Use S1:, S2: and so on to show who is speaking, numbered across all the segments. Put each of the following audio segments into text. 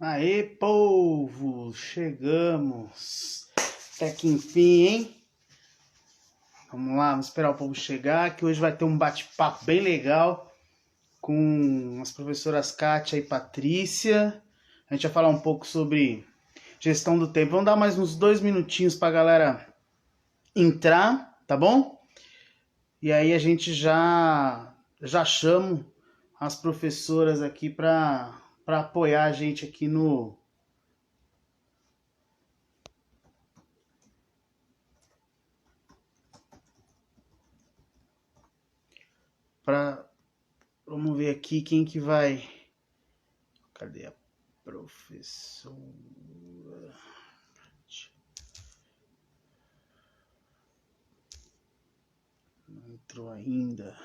S1: Aê, povo! Chegamos! Até que enfim, hein? Vamos lá, vamos esperar o povo chegar, que hoje vai ter um bate-papo bem legal com as professoras Kátia e Patrícia. A gente vai falar um pouco sobre gestão do tempo. Vamos dar mais uns 2 minutinhos para a galera entrar, tá bom? E aí a gente já chama as professoras aqui para apoiar a gente aqui no... Vamos ver aqui quem que vai... Cadê a professora? Não entrou ainda.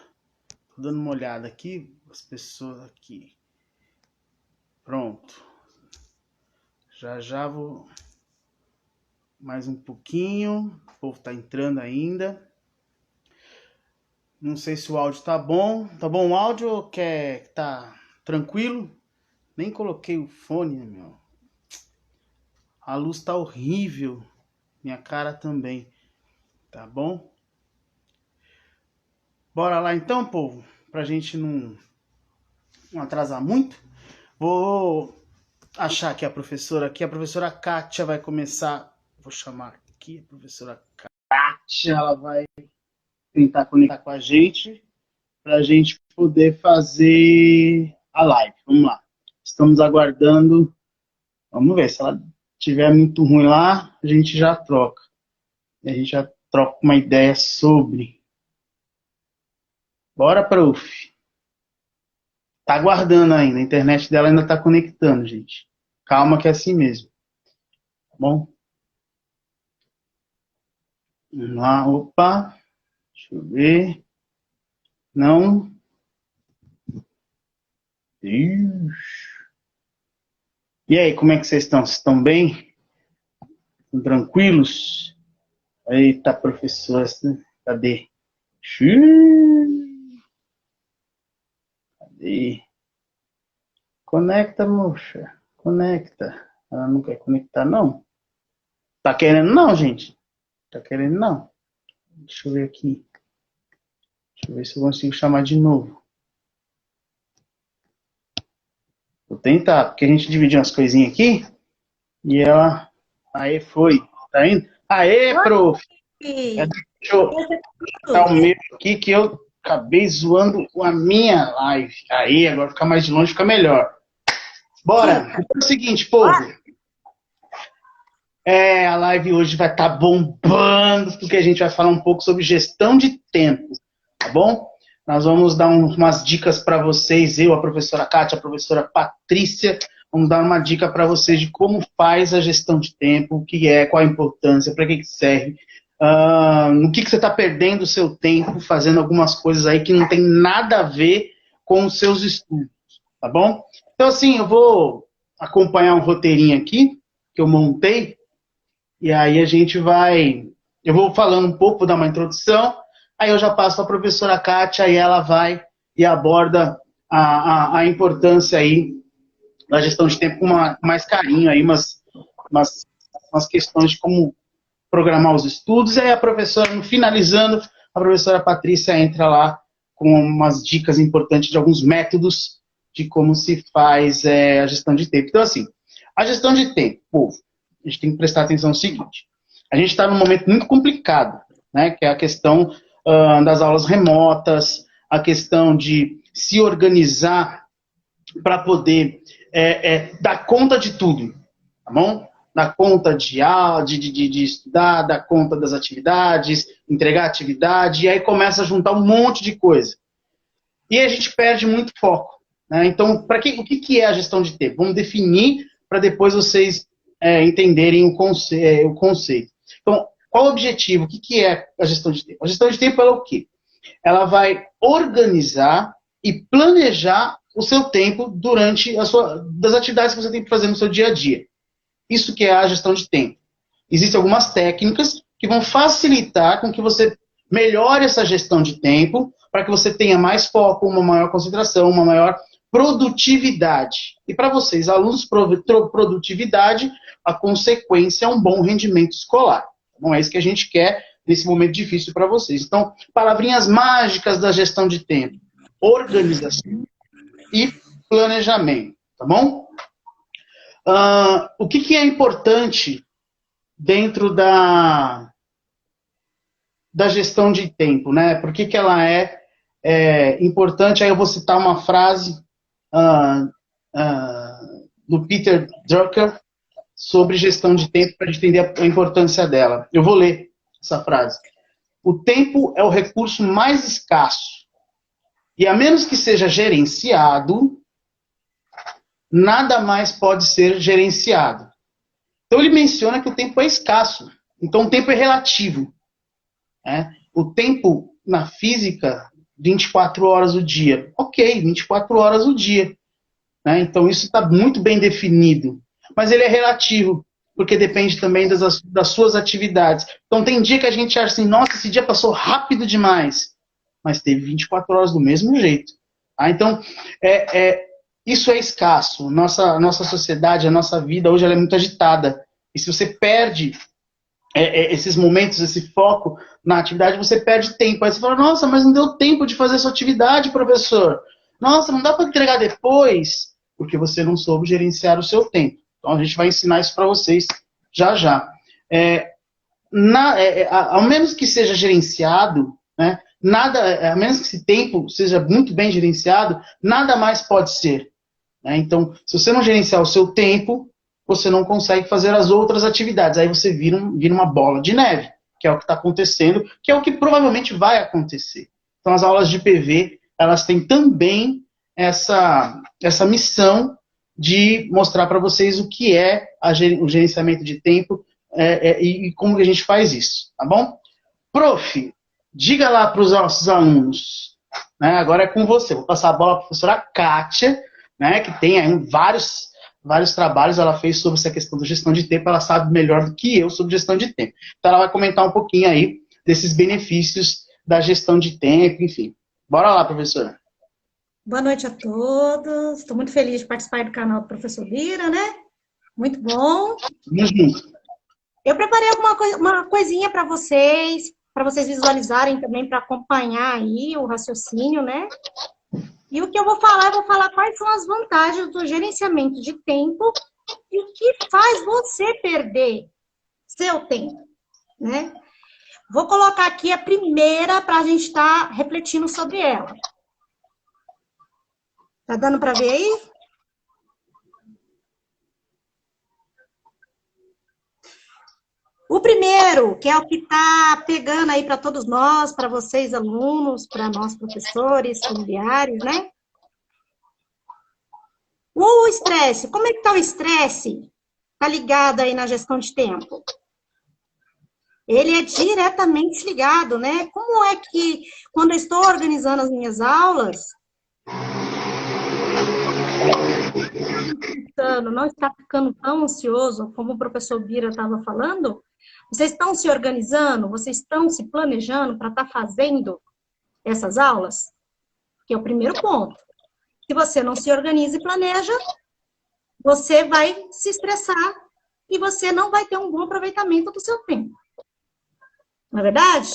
S1: Tô dando uma olhada aqui, as pessoas aqui. Pronto. Já vou... Mais um pouquinho. O povo tá entrando ainda. Não sei se o áudio tá bom. Tá bom o áudio ou quer que tá tranquilo? Nem coloquei o fone, meu. A luz tá horrível. Minha cara também. Tá bom? Bora lá então, povo? Pra gente não atrasar muito. Vou achar aqui a professora aqui. A professora Kátia vai começar. Vou chamar aqui a professora Kátia. Ela vai tentar conectar com a gente pra gente poder fazer a live. Vamos lá. Estamos aguardando. Vamos ver. Se ela tiver muito ruim lá, a gente já troca. E a gente já troca uma ideia sobre. Bora, prof. Tá aguardando ainda. A internet dela ainda tá conectando, gente. Calma que é assim mesmo. Tá bom? Vamos lá. Opa. Deixa eu ver. Não. Ixi. E aí, como é que vocês estão? Vocês estão bem? Estão tranquilos? Eita, professora. Cadê? Cadê? Conecta, moça. Conecta. Ela não quer conectar, não? Tá querendo não, gente? Tá querendo não? Deixa eu ver aqui. Deixa eu ver se eu consigo chamar de novo. Vou tentar, porque a gente dividiu umas coisinhas aqui. E ela... Aê, foi. Tá indo? Aê, prof! Deixa eu dar o meu aqui, que eu acabei zoando a minha live. Aí, agora ficar mais de longe fica melhor. Bora! É o seguinte, povo. A live hoje vai estar bombando, porque a gente vai falar um pouco sobre gestão de tempo, tá bom? Nós vamos dar umas dicas para vocês, eu, a professora Kátia, a professora Patrícia, vamos dar uma dica para vocês de como faz a gestão de tempo, o que é, qual a importância, para que serve, no que você está perdendo o seu tempo fazendo algumas coisas aí que não tem nada a ver com os seus estudos, tá bom? Então, assim, eu vou acompanhar um roteirinho aqui, que eu montei, e aí a gente vai... Eu vou falando um pouco, vou dar uma introdução, aí eu já passo para a professora Kátia e ela vai e aborda a importância aí da gestão de tempo com mais carinho, aí umas questões de como programar os estudos. E aí a professora, finalizando, a professora Patrícia entra lá com umas dicas importantes de alguns métodos de como se faz a gestão de tempo. Então, assim, a gestão de tempo, povo, a gente tem que prestar atenção no seguinte. A gente está num momento muito complicado, né, que é a questão das aulas remotas, a questão de se organizar para poder dar conta de tudo, tá bom? Dar conta de aula, de estudar, dar conta das atividades, entregar atividade, e aí começa a juntar um monte de coisa. E a gente perde muito foco, né? Então, o que é a gestão de tempo? Vamos definir para depois vocês entenderem o conceito. Então, qual o objetivo? O que é a gestão de tempo? A gestão de tempo é o quê? Ela vai organizar e planejar o seu tempo durante das atividades que você tem que fazer no seu dia a dia. Isso que é a gestão de tempo. Existem algumas técnicas que vão facilitar com que você melhore essa gestão de tempo para que você tenha mais foco, uma maior concentração, uma maior produtividade. E para vocês, alunos, produtividade, a consequência é um bom rendimento escolar. Não é isso que a gente quer nesse momento difícil para vocês. Então, palavrinhas mágicas da gestão de tempo: organização e planejamento, tá bom? O que é importante dentro da gestão de tempo, né? Por que ela é importante? Aí eu vou citar uma frase do Peter Drucker sobre gestão de tempo para entender a importância dela. Eu vou ler essa frase. O tempo é o recurso mais escasso e, a menos que seja gerenciado, nada mais pode ser gerenciado. Então ele menciona que o tempo é escasso. Então o tempo é relativo. Né? O tempo na física, 24 horas o dia. Ok, 24 horas o dia. Né? Então isso está muito bem definido. Mas ele é relativo, porque depende também das suas atividades. Então tem dia que a gente acha assim, nossa, esse dia passou rápido demais. Mas teve 24 horas do mesmo jeito. Então, isso é escasso. Nossa sociedade, a nossa vida hoje ela é muito agitada. E se você perde esses momentos, esse foco na atividade, você perde tempo. Aí você fala, nossa, mas não deu tempo de fazer essa atividade, professor. Nossa, não dá para entregar depois, porque você não soube gerenciar o seu tempo. Então a gente vai ensinar isso para vocês já já. Ao menos que seja gerenciado, né, a menos que esse tempo seja muito bem gerenciado, nada mais pode ser. Né? Então, se você não gerenciar o seu tempo, você não consegue fazer as outras atividades. Aí você vira uma bola de neve, que é o que está acontecendo, que é o que provavelmente vai acontecer. Então, as aulas de PV, elas têm também essa missão de mostrar para vocês o que é o gerenciamento de tempo e como que a gente faz isso, tá bom? Prof, diga lá para os nossos alunos, né, agora é com você, vou passar a bola para a professora Kátia, né, que tem aí vários trabalhos ela fez sobre essa questão da gestão de tempo, ela sabe melhor do que eu sobre gestão de tempo. Então ela vai comentar um pouquinho aí desses benefícios da gestão de tempo, enfim. Bora lá, professora.
S2: Boa noite a todos. Estou muito feliz de participar do canal do professor Bira, né? Muito bom.
S1: Vamos junto.
S2: Eu preparei uma coisinha para vocês visualizarem também, para acompanhar aí o raciocínio, né? E o que eu vou falar quais são as vantagens do gerenciamento de tempo e o que faz você perder seu tempo, né? Vou colocar aqui a primeira para a gente estar refletindo sobre ela. Tá dando para ver aí? O primeiro, que é o que está pegando aí para todos nós, para vocês alunos, para nós professores, familiares, né? O estresse, como é que está o estresse? Está ligado aí na gestão de tempo? Ele é diretamente ligado, né? Como é que, quando eu estou organizando as minhas aulas, não está ficando tão ansioso como o professor Bira estava falando? Vocês estão se organizando? Vocês estão se planejando para estar fazendo essas aulas? Que é o primeiro ponto. Se você não se organiza e planeja, você vai se estressar e você não vai ter um bom aproveitamento do seu tempo. Não é verdade?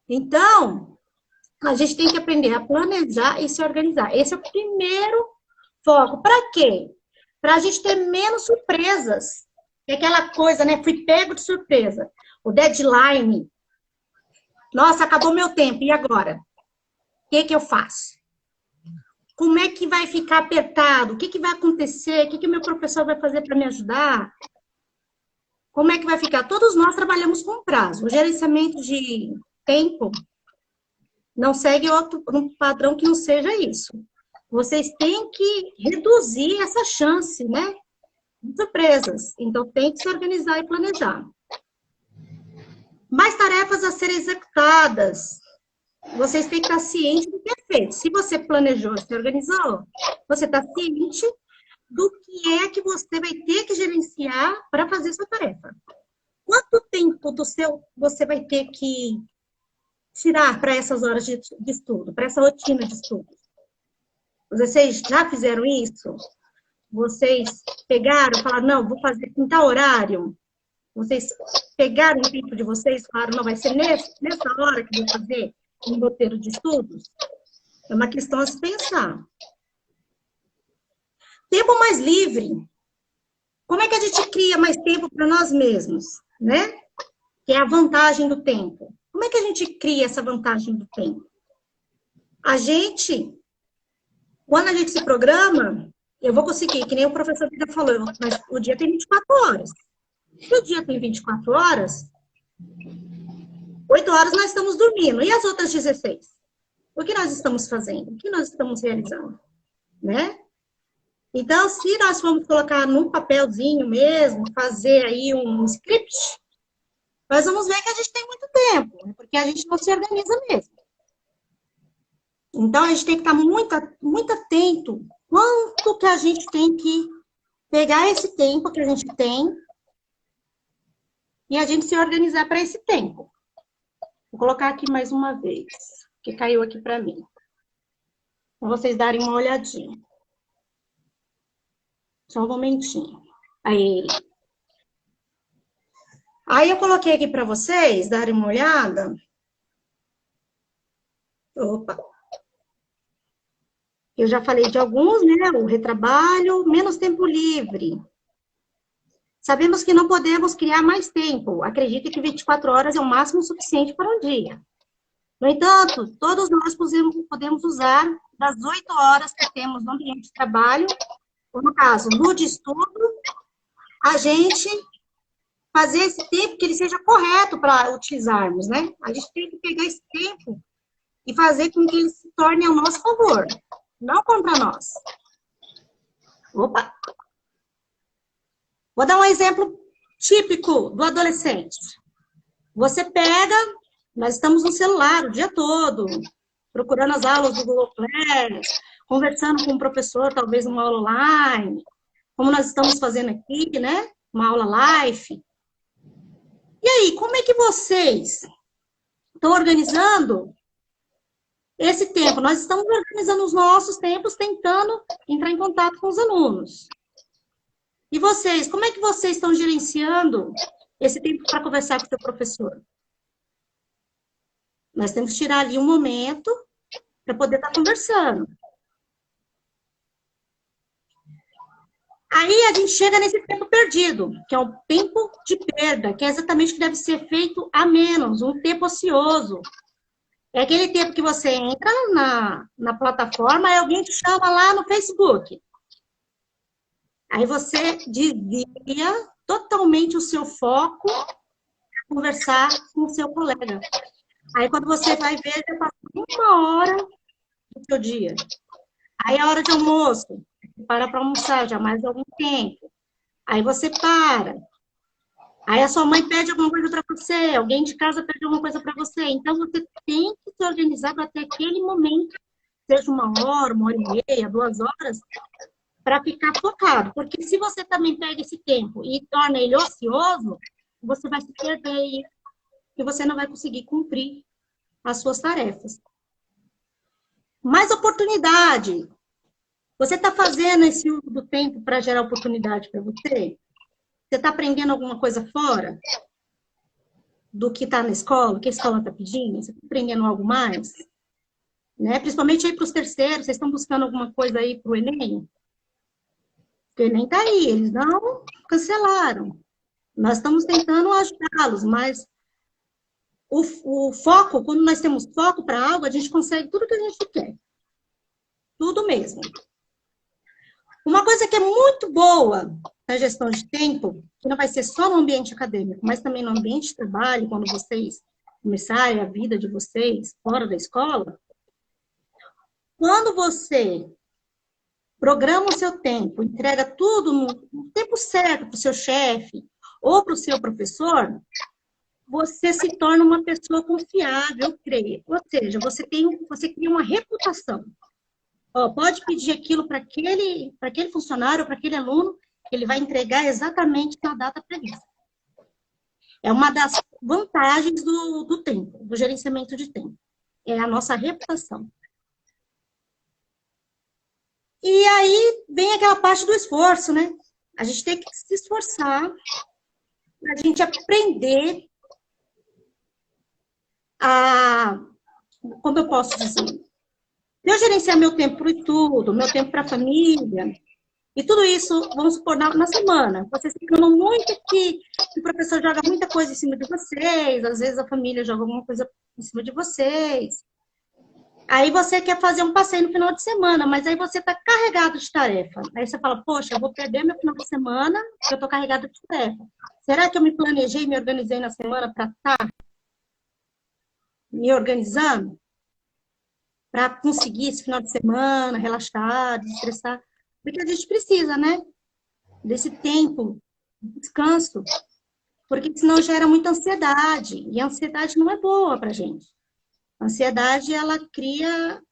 S2: Então, a gente tem que aprender a planejar e se organizar. Esse é o primeiro foco. Para quê? Para a gente ter menos surpresas. É aquela coisa, né? Fui pego de surpresa. O deadline. Nossa, acabou meu tempo. E agora? O que eu faço? Como é que vai ficar apertado? O que vai acontecer? O que o meu professor vai fazer para me ajudar? Como é que vai ficar? Todos nós trabalhamos com prazo. O gerenciamento de tempo não segue um padrão que não seja isso. Vocês têm que reduzir essa chance, né? De surpresas. Então, tem que se organizar e planejar. Mais tarefas a serem executadas. Vocês têm que estar cientes do que é feito. Se você planejou, se organizou, você está ciente do que é que você vai ter que gerenciar para fazer sua tarefa. Quanto tempo você vai ter que tirar para essas horas de estudo, para essa rotina de estudo? Vocês já fizeram isso? Vocês pegaram e falaram, não, vou fazer em tal horário? Vocês pegaram o tempo de vocês e falaram, não, vai ser nessa hora que eu vou fazer um roteiro de estudos? É uma questão a se pensar. Tempo mais livre. Como é que a gente cria mais tempo para nós mesmos, né? Que é a vantagem do tempo. Como é que a gente cria essa vantagem do tempo? Quando a gente se programa, eu vou conseguir, que nem o professor Vida falou, mas o dia tem 24 horas. Se o dia tem 24 horas, 8 horas nós estamos dormindo. E as outras 16? O que nós estamos fazendo? O que nós estamos realizando? Né? Então, se nós formos colocar num papelzinho mesmo, fazer aí um script, nós vamos ver que a gente tem muito tempo, porque a gente não se organiza mesmo. Então, a gente tem que estar muito atento quanto que a gente tem que pegar esse tempo que a gente tem e a gente se organizar para esse tempo. Vou colocar aqui mais uma vez, que caiu aqui para mim. Para vocês darem uma olhadinha. Só um momentinho. Aí eu coloquei aqui para vocês darem uma olhada. Opa. Eu já falei de alguns, né? O retrabalho, menos tempo livre. Sabemos que não podemos criar mais tempo. Acredite que 24 horas é o máximo suficiente para um dia. No entanto, todos nós podemos usar das 8 horas que temos no ambiente de trabalho, ou no caso, no de estudo, a gente fazer esse tempo que ele seja correto para utilizarmos, né? A gente tem que pegar esse tempo e fazer com que ele se torne ao nosso favor, não contra nós. Opa! Vou dar um exemplo típico do adolescente. Você pega, nós estamos no celular o dia todo, procurando as aulas do Google Class, conversando com o professor, talvez uma aula online, como nós estamos fazendo aqui, né? Uma aula live. E aí, como é que vocês estão organizando esse tempo? Nós estamos organizando os nossos tempos, tentando entrar em contato com os alunos. E vocês, como é que vocês estão gerenciando esse tempo para conversar com o seu professor? Nós temos que tirar ali um momento para poder estar conversando. Aí a gente chega nesse tempo perdido, que é o tempo de perda, que é exatamente o que deve ser feito a menos, um tempo ocioso. É aquele tempo que você entra na plataforma e alguém te chama lá no Facebook. Aí você desvia totalmente o seu foco para conversar com o seu colega. Aí quando você vai ver, já passou 1 hora do seu dia. Aí a hora de almoço, você para almoçar, já mais algum tempo. Aí você para. Aí a sua mãe pede alguma coisa para você, alguém de casa pede alguma coisa para você. Então você tem que se organizar para ter aquele momento, seja 1 hora, 1h30, 2 horas, para ficar focado. Porque se você também pega esse tempo e torna ele ocioso, você vai se perder e você não vai conseguir cumprir as suas tarefas. Mais oportunidade. Você está fazendo esse uso do tempo para gerar oportunidade para você? Você está aprendendo alguma coisa fora do que está na escola, que a escola está pedindo? Você está aprendendo algo mais? Né? Principalmente aí para os terceiros, vocês estão buscando alguma coisa aí para o Enem? Porque o Enem está aí, eles não cancelaram. Nós estamos tentando ajudá-los, mas o foco, quando nós temos foco para algo, a gente consegue tudo que a gente quer. Tudo mesmo. Uma coisa que é muito boa na gestão de tempo, que não vai ser só no ambiente acadêmico, mas também no ambiente de trabalho, quando vocês começarem a vida de vocês fora da escola, quando você programa o seu tempo, entrega tudo no tempo certo para o seu chefe ou para o seu professor, você se torna uma pessoa confiável, creio. Ou seja, você cria uma reputação. Pode pedir aquilo para aquele funcionário, para aquele aluno, ele vai entregar exatamente na data prevista. É uma das vantagens do tempo, do gerenciamento de tempo. É a nossa reputação. E aí vem aquela parte do esforço, né? A gente tem que se esforçar para a gente aprender a, como eu posso dizer, eu gerenciar meu tempo para o estudo, meu tempo para a família, e tudo isso, vamos supor, na semana. Vocês reclamam muito que o professor joga muita coisa em cima de vocês, às vezes a família joga alguma coisa em cima de vocês. Aí você quer fazer um passeio no final de semana, mas aí você está carregado de tarefa. Aí você fala, poxa, eu vou perder meu final de semana porque eu estou carregado de tarefa. Será que eu me planejei, me organizei na semana para estar me organizando? Para conseguir esse final de semana, relaxar, desestressar? Porque a gente precisa, né? Desse tempo, de descanso. Porque senão gera muita ansiedade. E a ansiedade não é boa para a gente. A ansiedade, ela cria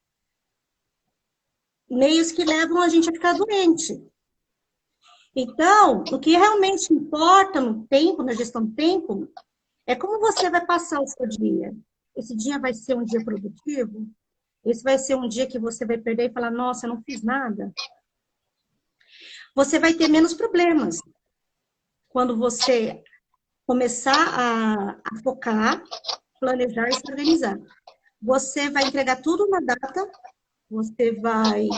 S2: meios que levam a gente a ficar doente. Então, o que realmente importa no tempo, na gestão do tempo, é como você vai passar o seu dia. Esse dia vai ser um dia produtivo? Esse vai ser um dia que você vai perder e falar, nossa, eu não fiz nada? Você vai ter menos problemas quando você começar a focar, planejar e se organizar. Você vai entregar tudo na data, você vai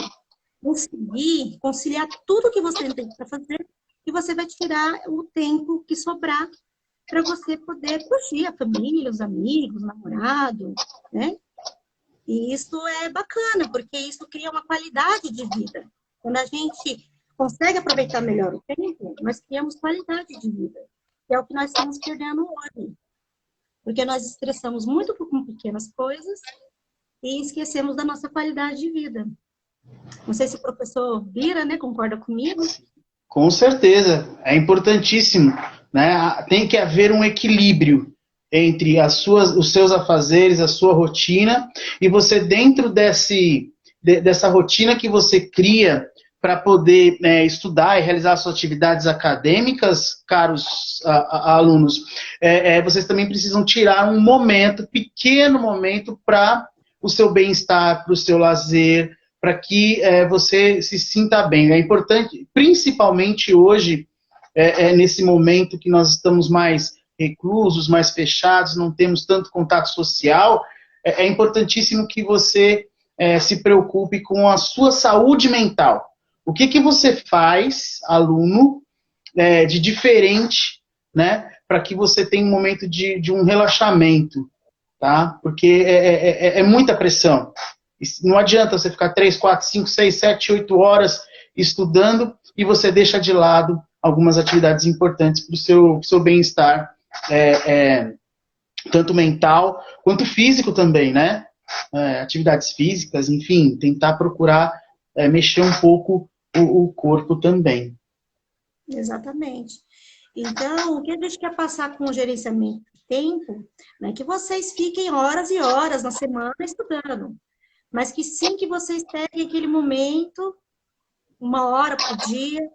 S2: conseguir conciliar tudo que você tem para fazer e você vai tirar o tempo que sobrar para você poder curtir a família, os amigos, o namorado, né? E isso é bacana, porque isso cria uma qualidade de vida. Quando a gente consegue aproveitar melhor o tempo, nós criamos qualidade de vida, que é o que nós estamos perdendo hoje. Porque nós estressamos muito com pequenas coisas e esquecemos da nossa qualidade de vida. Não sei se o professor Bira, né, concorda comigo.
S1: Com certeza, é importantíssimo, né? Tem que haver um equilíbrio entre os seus afazeres, a sua rotina, e você dentro dessa rotina que você cria para poder estudar e realizar suas atividades acadêmicas, caros alunos, vocês também precisam tirar um momento, pequeno momento, para o seu bem-estar, para o seu lazer, para que você se sinta bem. É importante, principalmente hoje, nesse momento que nós estamos mais reclusos, mais fechados, não temos tanto contato social, é importantíssimo que você se preocupe com a sua saúde mental. O que você faz, aluno, de diferente, né, para que você tenha um momento de um relaxamento, tá? Porque é muita pressão. Não adianta você ficar 3, 4, 5, 6, 7, 8 horas estudando e você deixa de lado algumas atividades importantes para o seu bem-estar, tanto mental quanto físico também, né? Atividades físicas, enfim, tentar procurar mexer um pouco o corpo também.
S2: Exatamente. Então, o que a gente quer passar com o gerenciamento de tempo, não é que vocês fiquem horas e horas na semana estudando, mas que sim que vocês peguem aquele momento, 1 hora por dia,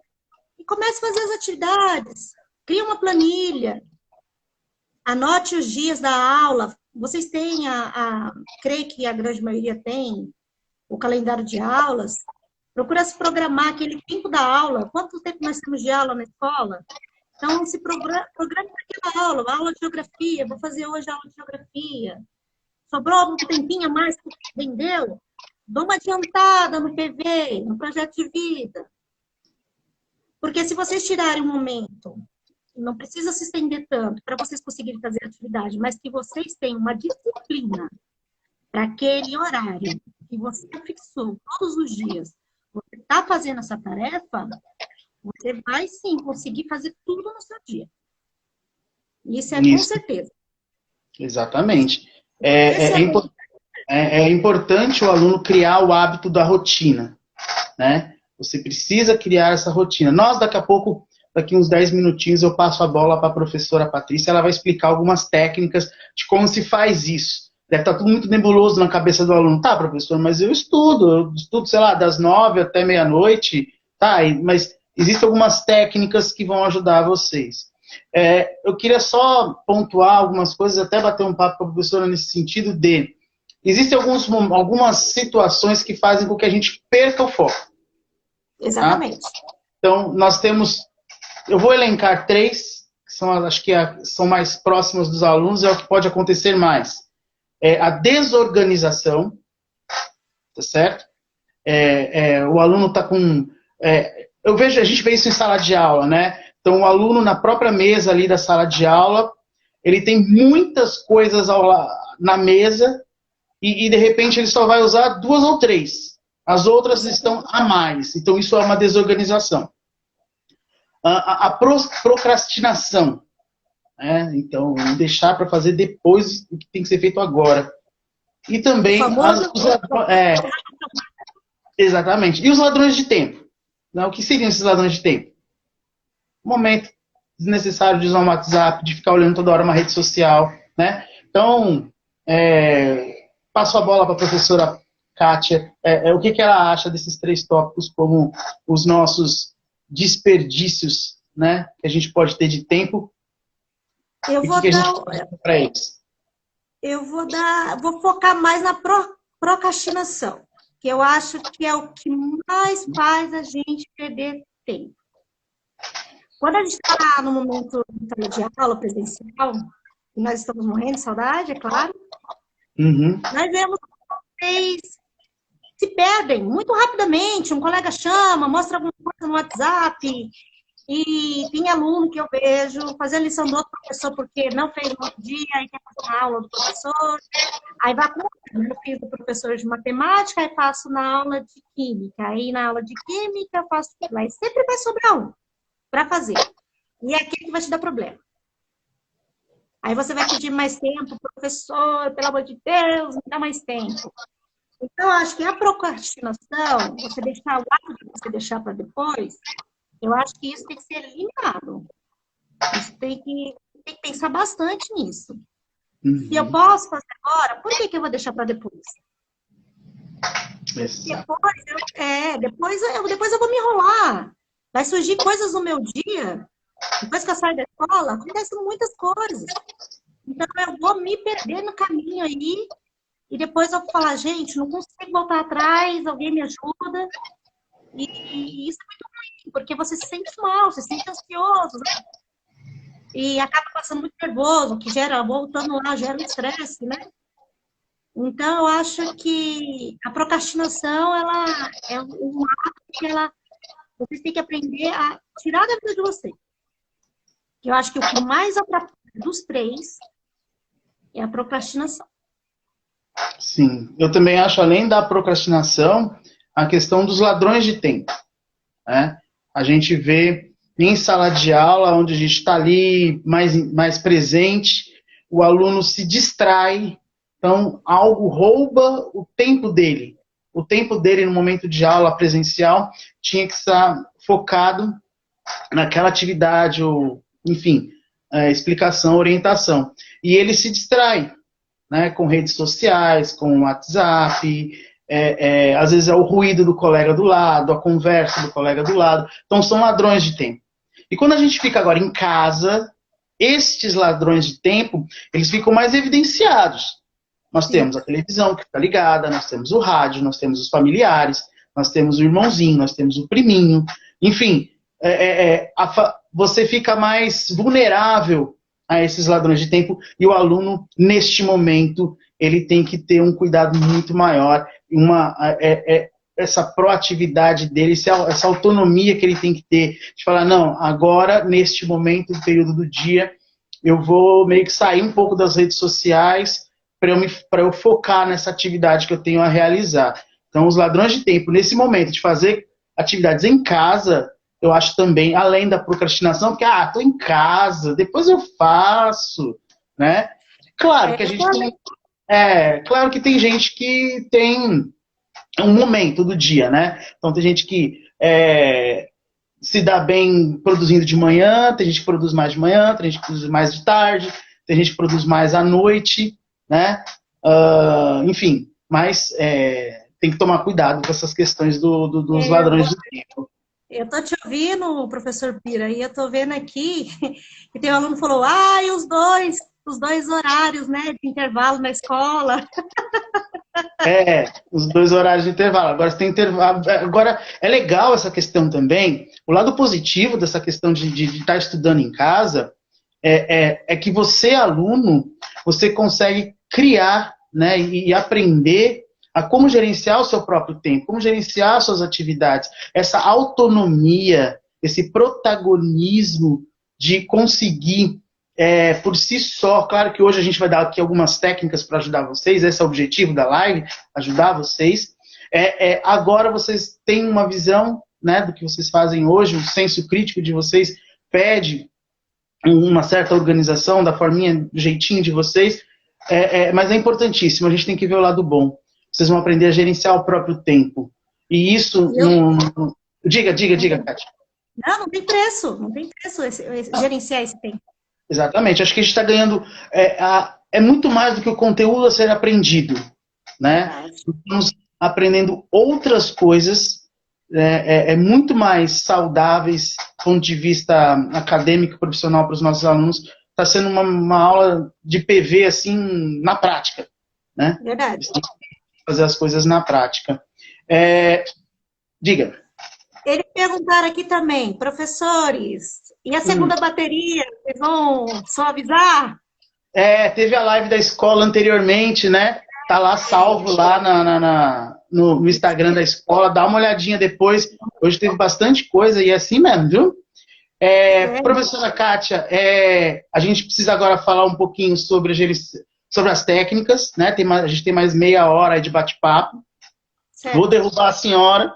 S2: e comece a fazer as atividades. Crie uma planilha, anote os dias da aula. Vocês têm, creio que a grande maioria tem, o calendário de aulas. Procura se programar aquele tempo da aula. Quanto tempo nós temos de aula na escola? Então, se programe aquela aula de geografia. Vou fazer hoje a aula de geografia. Sobrou um tempinho a mais que rendeu? Dá uma adiantada no PV, no projeto de vida. Porque se vocês tirarem um momento, não precisa se estender tanto para vocês conseguirem fazer a atividade, mas que vocês tenham uma disciplina para aquele horário que você fixou todos os dias, você está fazendo essa tarefa, você vai sim conseguir fazer tudo no seu dia. Isso é com certeza.
S1: Exatamente. É importante o aluno criar o hábito da rotina, né? Você precisa criar essa rotina. Nós, daqui uns 10 minutinhos, eu passo a bola para a professora Patrícia, ela vai explicar algumas técnicas de como se faz isso. Deve estar tudo muito nebuloso na cabeça do aluno. Tá, professor, mas eu estudo, sei lá, das 9 até meia-noite, tá? Mas existem algumas técnicas que vão ajudar vocês. Eu queria só pontuar algumas coisas, até bater um papo com a professora nesse sentido de... Existem algumas situações que fazem com que a gente perca o foco.
S2: Exatamente.
S1: Tá? Então, nós temos, eu vou elencar três, que são, acho que são mais próximas dos alunos, é o que pode acontecer mais. A desorganização, tá certo? O aluno está com... a gente vê isso em sala de aula, né? Então, o aluno na própria mesa ali da sala de aula, ele tem muitas coisas na mesa e de repente, ele só vai usar 2 ou 3. As outras estão a mais. Então, isso é uma desorganização. A procrastinação. Né? Então, deixar para fazer depois o que tem que ser feito agora. E também... exatamente. E os ladrões de tempo? Né? O que seriam esses ladrões de tempo? Momento desnecessário de usar um WhatsApp, de ficar olhando toda hora uma rede social. Né? Então, passo a bola para a professora Kátia. O que ela acha desses 3 tópicos como os nossos desperdícios, né, que a gente pode ter de tempo?
S2: Eu vou
S1: para eles?
S2: Vou focar mais na procrastinação, que eu acho que é o que mais faz a gente perder tempo. Quando a gente está no momento de aula presencial, e nós estamos morrendo de saudade, é claro, nós vemos que vocês se perdem muito rapidamente. Um colega chama, mostra alguma coisa no WhatsApp, e tem aluno que eu vejo fazer a lição do outro professor porque não fez no outro dia, aí quer fazer uma aula do professor, aí vai com eu fiz do professor de matemática, aí faço na aula de química, aí na aula de química eu faço aquilo, aí sempre vai sobrar um para fazer, e é aquele que vai te dar problema. Aí você vai pedir mais tempo, professor, pelo amor de Deus, me dá mais tempo. Então, eu acho que a procrastinação, você deixar o ato de você deixar para depois, eu acho que isso tem que ser eliminado. Você tem que pensar bastante nisso. Se eu posso fazer agora, por que eu vou deixar para depois? Depois eu vou me enrolar. Vai surgir coisas no meu dia. Depois que eu saio da escola, acontecem muitas coisas. Então, eu vou me perder no caminho aí. E depois eu vou falar, gente, não consigo voltar atrás, alguém me ajuda. E isso é muito ruim, porque você se sente mal, você se sente ansioso, né? E acaba passando muito nervoso, que voltando lá, gera um estresse, né? Então, eu acho que a procrastinação, ela é um ato que vocês têm que aprender a tirar da vida de vocês. Eu acho que o que mais atrapalha dos 3 é a procrastinação.
S1: Sim, eu também acho, além da procrastinação, a questão dos ladrões de tempo. Né? A gente vê em sala de aula, onde a gente está ali mais presente, o aluno se distrai, então algo rouba o tempo dele. O tempo dele no momento de aula presencial tinha que estar focado naquela atividade, ou, enfim, explicação, orientação. E ele se distrai, né, com redes sociais, com WhatsApp, às vezes é o ruído do colega do lado, a conversa do colega do lado. Então, são ladrões de tempo. E quando a gente fica agora em casa, estes ladrões de tempo, eles ficam mais evidenciados. Nós temos a televisão que fica ligada, nós temos o rádio, nós temos os familiares, nós temos o irmãozinho, nós temos o priminho. Enfim, você fica mais vulnerável a esses ladrões de tempo, e o aluno, neste momento, ele tem que ter um cuidado muito maior, essa proatividade dele, essa autonomia que ele tem que ter, de falar, não, agora, neste momento, no período do dia, eu vou meio que sair um pouco das redes sociais para eu focar nessa atividade que eu tenho a realizar. Então, os ladrões de tempo, nesse momento de fazer atividades em casa, eu acho também, além da procrastinação, porque, tô em casa, depois eu faço, né? Claro que a gente tem... claro que tem gente que tem um momento do dia, né? Então, tem gente que se dá bem produzindo de manhã, tem gente que produz mais de manhã, tem gente que produz mais de tarde, tem gente que produz mais à noite, né? Enfim, mas tem que tomar cuidado com essas questões dos ladrões do tempo.
S2: Eu tô te ouvindo, professor Bira, e eu tô vendo aqui que tem um aluno que falou, e os dois horários, né, de intervalo na escola.
S1: Os 2 horários de intervalo. Agora você tem intervalo. Agora, é legal essa questão também. O lado positivo dessa questão de estar estudando em casa é que você, aluno, você consegue criar, né, e aprender a como gerenciar o seu próprio tempo, como gerenciar suas atividades, essa autonomia, esse protagonismo de conseguir por si só. Claro que hoje a gente vai dar aqui algumas técnicas para ajudar vocês, esse é o objetivo da live, ajudar vocês. Agora vocês têm uma visão, né, do que vocês fazem hoje, o senso crítico de vocês pede uma certa organização, da forminha, do jeitinho de vocês, mas é importantíssimo, a gente tem que ver o lado bom. Vocês vão aprender a gerenciar o próprio tempo. E isso Diga, Kátia.
S2: Não tem preço, não tem preço gerenciar esse tempo.
S1: Exatamente, acho que a gente está ganhando, é muito mais do que o conteúdo a ser aprendido, né? Estamos aprendendo outras coisas, muito mais saudáveis, do ponto de vista acadêmico, profissional para os nossos alunos. Está sendo uma aula de PV, assim, na prática, né?
S2: Verdade.
S1: Fazer as coisas na prática. Diga.
S2: Eles perguntaram aqui também, professores, e a segunda bateria, vocês vão só avisar?
S1: Teve a live da escola anteriormente, né? Tá lá salvo lá no Instagram da escola, dá uma olhadinha depois. Hoje teve bastante coisa e é assim mesmo, viu? Professora Kátia, a gente precisa agora falar um pouquinho sobre as técnicas, né? A gente tem mais meia hora aí de bate-papo. Vou derrubar a senhora.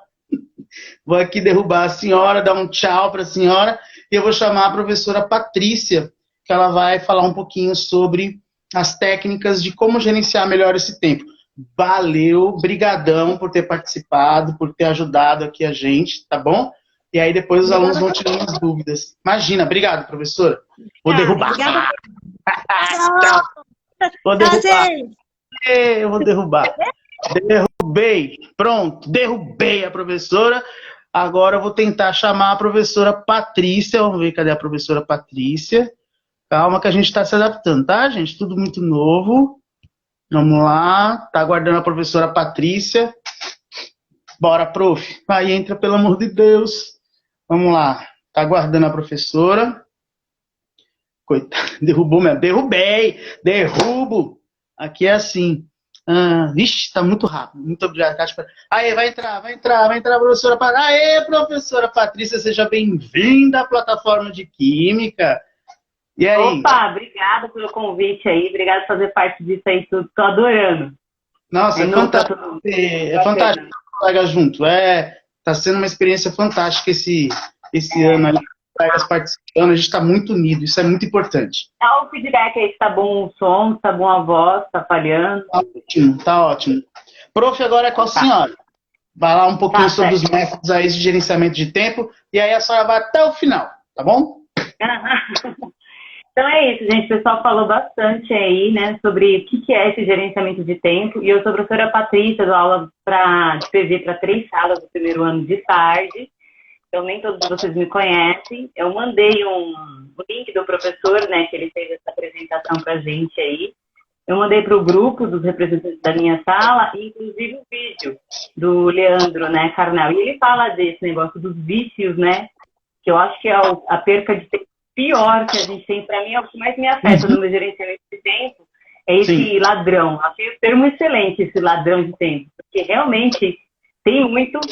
S1: Vou aqui derrubar a senhora, dar um tchau para a senhora, e eu vou chamar a professora Patrícia, que ela vai falar um pouquinho sobre as técnicas de como gerenciar melhor esse tempo. Valeu, brigadão por ter participado, por ter ajudado aqui a gente, tá bom? E aí depois os alunos vão tirando as dúvidas. Imagina, obrigado, professora. Vou derrubar. Vou derrubar. Eu vou derrubar. Derrubei. Pronto, derrubei a professora. Agora eu vou tentar chamar a professora Patrícia. Vamos ver, cadê a professora Patrícia? Calma que a gente está se adaptando, tá, gente? Tudo muito novo. Vamos lá. Tá aguardando a professora Patrícia. Bora, prof. Vai, entra, pelo amor de Deus. Vamos lá. Tá aguardando a professora. Coitado, derrubou mesmo. Derrubei. Derrubo. Aqui é assim. Vixe, tá muito rápido. Muito obrigado, Kátia. Aê, vai entrar, professora Patrícia. Aê, professora Patrícia, seja bem-vinda à plataforma de Química. E aí?
S3: Opa, obrigada pelo convite aí. Obrigada por fazer parte disso aí tudo. Tô adorando.
S1: Nossa, é fantástico. É fantástico ter um colega junto. Tá sendo uma experiência fantástica esse ano ali. Colegas participando, a gente está muito unido, isso é muito importante.
S3: Dá um feedback aí se tá bom o som, se tá bom a voz, tá falhando.
S1: Tá ótimo. Prof, agora é com a senhora. Vai lá um pouquinho sobre os métodos aí de gerenciamento de tempo, e aí a senhora vai até o final, tá bom?
S3: Então é isso, gente. O pessoal falou bastante aí, né, sobre o que é esse gerenciamento de tempo. E eu sou a professora Patrícia, dou aula de PV para 3 salas do primeiro ano de tarde. Então, nem todos vocês me conhecem. Eu mandei o link do professor, né, que ele fez essa apresentação pra gente aí. Eu mandei para o grupo dos representantes da minha sala, inclusive o vídeo do Leandro, né, Carnal. E ele fala desse negócio dos vícios, né, que eu acho que é a perca de tempo pior que a gente tem. Para mim, é o que mais me afeta no meu gerenciamento de tempo, é esse ladrão. Achei o termo excelente, esse ladrão de tempo, porque realmente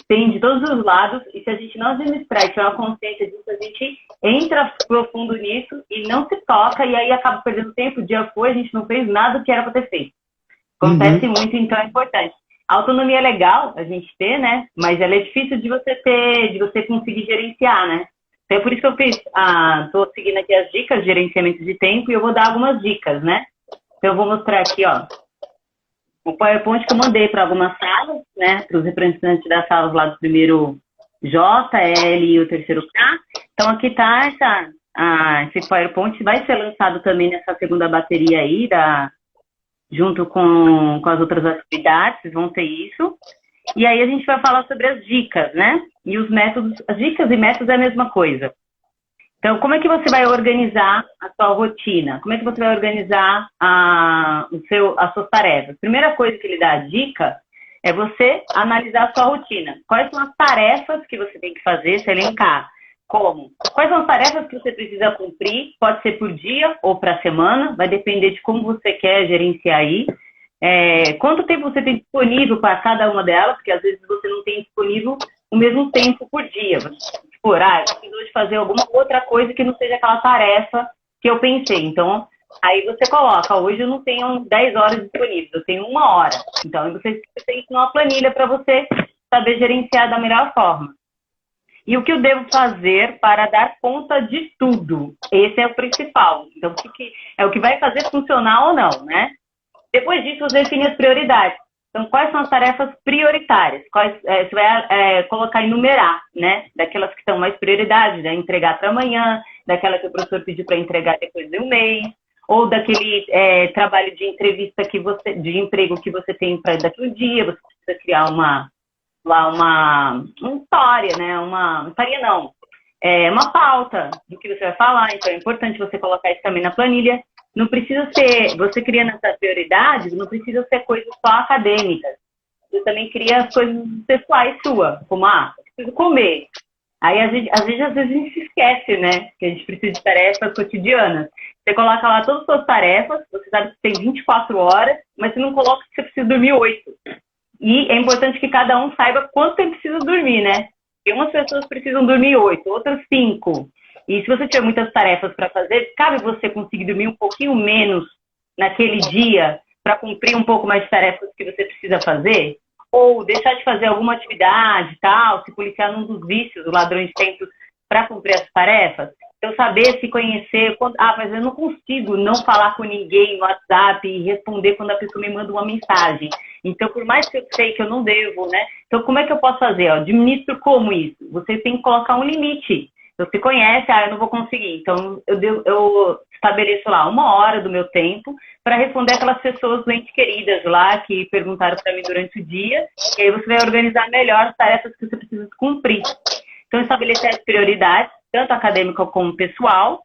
S3: tem de todos os lados, e se a gente não administrar e tiver uma consciência disso, a gente entra profundo nisso e não se toca, e aí acaba perdendo tempo. O dia foi, a gente não fez nada do que era para ter feito. Acontece muito, então é importante. A autonomia é legal a gente ter, né? Mas ela é difícil de você conseguir gerenciar, né? Então é por isso que eu tô seguindo aqui as dicas de gerenciamento de tempo, e eu vou dar algumas dicas, né? Então eu vou mostrar aqui, ó, o PowerPoint que eu mandei para algumas salas, né, para os representantes das salas lá do primeiro J, L e o terceiro K. Então, aqui está esse PowerPoint, vai ser lançado também nessa segunda bateria aí, junto com as outras atividades, vão ter isso. E aí a gente vai falar sobre as dicas, né, e os métodos. As dicas e métodos é a mesma coisa. Então, como é que você vai organizar a sua rotina? Como é que você vai organizar as suas tarefas? Primeira coisa que ele dá a dica é você analisar a sua rotina. Quais são as tarefas que você tem que fazer, se elencar? Como? Quais são as tarefas que você precisa cumprir? Pode ser por dia ou para a semana, vai depender de como você quer gerenciar aí. Quanto tempo você tem disponível para cada uma delas, porque às vezes você não tem disponível o mesmo tempo por dia. Tipo, eu preciso de fazer alguma outra coisa que não seja aquela tarefa que eu pensei. Então, aí você coloca, hoje eu não tenho 10 horas disponíveis, eu tenho 1 hora. Então, você tem isso numa planilha para você saber gerenciar da melhor forma. E o que eu devo fazer para dar conta de tudo? Esse é o principal. Então, é o que vai fazer funcionar ou não, né? Depois disso, você define as prioridades. Então, quais são as tarefas prioritárias? Você vai colocar e numerar, né? Daquelas que são mais prioridades, né? Entregar para amanhã, daquela que o professor pediu para entregar depois de um mês, ou daquele trabalho de entrevista de emprego que você tem para daqui a um dia, você precisa criar uma história, né? Uma pauta do que você vai falar. Então, é importante você colocar isso também na planilha. Não precisa ser, você criando essas prioridades, não precisa ser coisas só acadêmicas. Você também cria as coisas pessoais suas, como, preciso comer. Aí, às vezes a gente se esquece, né? Que a gente precisa de tarefas cotidianas. Você coloca lá todas as suas tarefas, você sabe que tem 24 horas, mas você não coloca que você precisa dormir 8. E é importante que cada um saiba quanto tempo precisa dormir, né? Porque umas pessoas precisam dormir 8, outras 5. E se você tiver muitas tarefas para fazer, cabe você conseguir dormir um pouquinho menos naquele dia para cumprir um pouco mais de tarefas que você precisa fazer? Ou deixar de fazer alguma atividade, tal, se policiar num dos vícios, o ladrão de tempos, para cumprir as tarefas? Então, saber se conhecer. Mas eu não consigo não falar com ninguém no WhatsApp e responder quando a pessoa me manda uma mensagem. Então, por mais que eu sei que eu não devo, né? Então, como é que eu posso fazer? Administro como isso? Você tem que colocar um limite. Você conhece, eu não vou conseguir. Então, eu estabeleço lá 1 hora do meu tempo para responder aquelas pessoas doentes queridas lá que perguntaram para mim durante o dia. E aí você vai organizar melhor as tarefas que você precisa cumprir. Então, estabelecer as prioridades, tanto acadêmica como pessoal.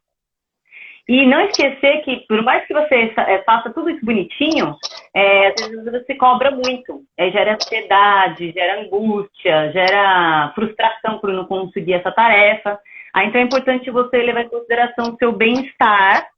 S3: E não esquecer que, por mais que você faça tudo isso bonitinho, às vezes você cobra muito. Gera ansiedade, gera angústia, gera frustração por não conseguir essa tarefa. Então é importante você levar em consideração o seu bem-estar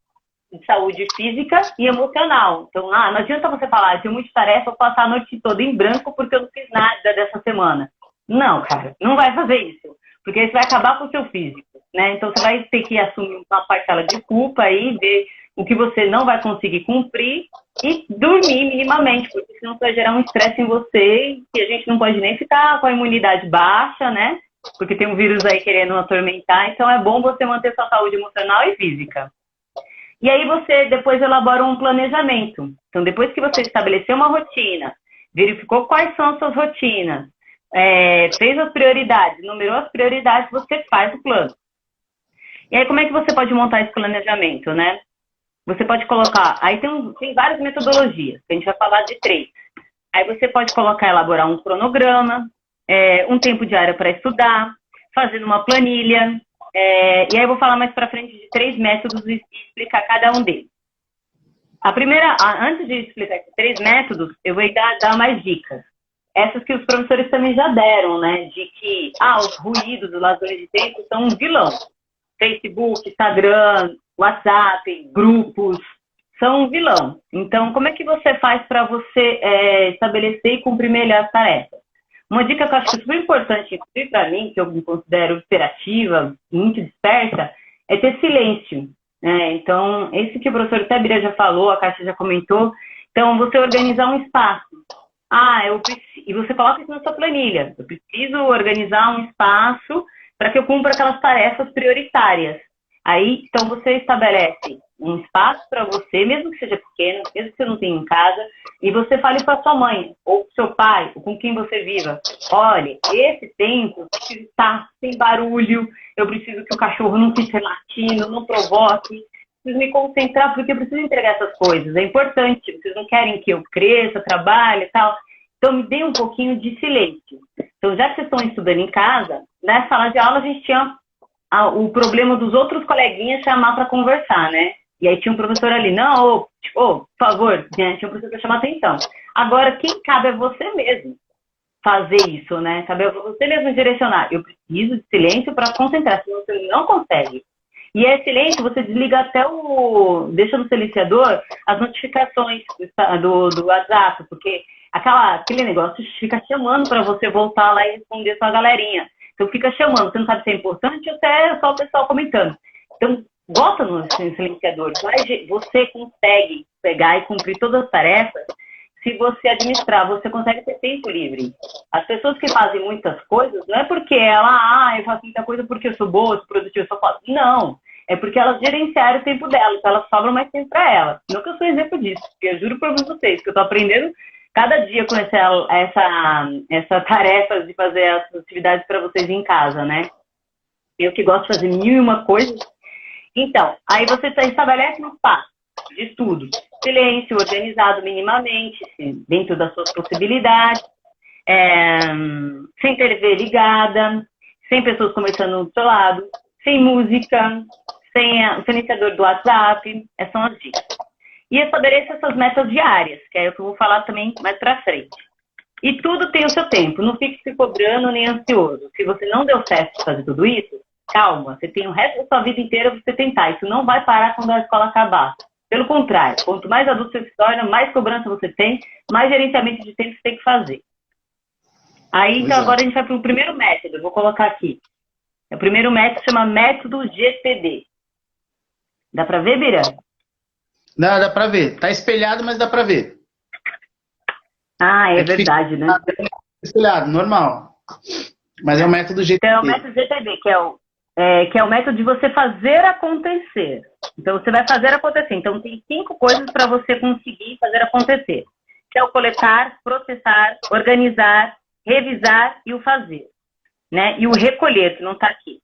S3: de saúde física e emocional. Então, não adianta você falar, eu tenho muita tarefa, vou passar a noite toda em branco porque eu não fiz nada dessa semana. Não, cara, não vai fazer isso. Porque isso vai acabar com o seu físico, né? Então, você vai ter que assumir uma parcela de culpa aí, ver o que você não vai conseguir cumprir e dormir minimamente, porque senão vai gerar um estresse em você e a gente não pode nem ficar com a imunidade baixa, né? Porque tem um vírus aí querendo atormentar, então é bom você manter sua saúde emocional e física. E aí você depois elabora um planejamento. Então, depois que você estabeleceu uma rotina, verificou quais são as suas rotinas, fez as prioridades, numerou as prioridades, você faz o plano. E aí, como é que você pode montar esse planejamento, né? Você pode colocar... Aí tem várias metodologias, a gente vai falar de 3. Aí você pode elaborar um cronograma, um tempo diário para estudar, fazendo uma planilha. E aí eu vou falar mais para frente de 3 métodos e explicar cada um deles. Antes de explicar esses 3 métodos, eu vou dar mais dicas. Essas que os professores também já deram, né? De que os ruídos, os ladrões de tempo são um vilão. Facebook, Instagram, WhatsApp, grupos, são um vilão. Então, como é que você faz para você estabelecer e cumprir melhor as tarefas? Uma dica que eu acho que é super importante, inclusive para mim, que eu me considero hiperativa, muito dispersa, é ter silêncio. Então, esse que o professor Tebira já falou, a Cássia já comentou. Então, você organizar um espaço. E você coloca isso na sua planilha. Eu preciso organizar um espaço para que eu cumpra aquelas tarefas prioritárias. Aí, então, você estabelece um espaço para você, mesmo que seja pequeno, mesmo que você não tenha em casa, e você fale para sua mãe, ou para seu pai, ou com quem você viva. Olha, esse tempo precisa estar sem barulho, eu preciso que o cachorro não fique latindo, não provoque, preciso me concentrar porque eu preciso entregar essas coisas. É importante, vocês não querem que eu cresça, trabalhe e tal. Então, me dê um pouquinho de silêncio. Então, já que vocês estão estudando em casa, na sala de aula a gente tinha o problema dos outros coleguinhas chamar para conversar, né? E aí tinha um professor ali, não, por favor, né? Tinha um professor chamar atenção. Agora, quem cabe é você mesmo fazer isso, né? Cabe a você mesmo direcionar. Eu preciso de silêncio para concentrar, senão você não consegue. E é silêncio, você desliga até deixa no silenciador as notificações do WhatsApp, porque aquele negócio fica chamando para você voltar lá e responder sua galerinha. Então fica chamando, você não sabe se é importante ou se é só o pessoal comentando. Então, bota no silenciador. Você consegue pegar e cumprir todas as tarefas se você administrar, você consegue ter tempo livre. As pessoas que fazem muitas coisas, não é porque eu faço muita coisa porque eu sou boa, sou produtiva, sou foda. Não. É porque elas gerenciaram o tempo delas, então elas sobram mais tempo para elas. Não que eu sou exemplo disso, porque eu juro para vocês que eu tô aprendendo cada dia com essa tarefa de fazer as atividades para vocês em casa, né? Eu que gosto de fazer 1001 coisas. Então, aí você estabelece um passo de estudo. Silêncio, organizado minimamente, dentro das suas possibilidades, sem TV ligada, sem pessoas conversando do seu lado, sem música, sem o silenciador do WhatsApp. Essas são as dicas. E estabeleça essas metas diárias, que é o que eu vou falar também mais pra frente. E tudo tem o seu tempo, não fique se cobrando nem ansioso. Se você não deu certo de fazer tudo isso, calma, você tem o resto da sua vida inteira pra você tentar. Isso não vai parar quando a escola acabar. Pelo contrário, quanto mais adulto você se torna, mais cobrança você tem, mais gerenciamento de tempo você tem que fazer. Aí, então, agora a gente vai para o primeiro método, eu vou colocar aqui. O primeiro método chama método GTD. Dá para ver, Bira?
S1: Dá para ver. Tá espelhado, mas dá para ver.
S3: Ah, é verdade, né?
S1: Espelhado, normal. Mas é o método GTD.
S3: Então, é o método GTD, que é o método de você fazer acontecer. Então, você vai fazer acontecer. Então, tem 5 coisas para você conseguir fazer acontecer. Que é o coletar, processar, organizar, revisar e o fazer. Né? E o recolher, que não está aqui.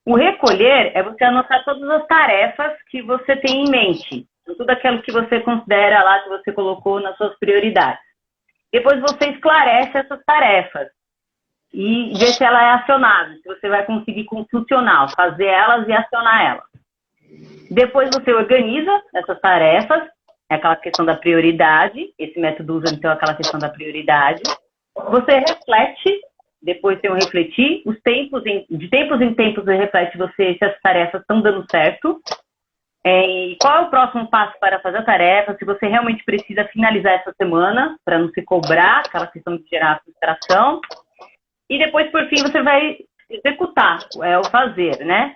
S3: O recolher é você anotar todas as tarefas que você tem em mente. Tudo aquilo que você considera lá, que você colocou nas suas prioridades. Depois você esclarece essas tarefas. E ver se ela é acionável, se você vai conseguir com funcional, fazer elas e acionar elas. Depois você organiza essas tarefas, é aquela questão da prioridade, esse método usa então aquela questão da prioridade. Você reflete, depois tem um refletir, de tempos em tempos você reflete se as tarefas estão dando certo, e qual é o próximo passo para fazer a tarefa, se você realmente precisa finalizar essa semana, para não se cobrar, aquela questão de gerar frustração. E depois, por fim, você vai executar, o fazer, né?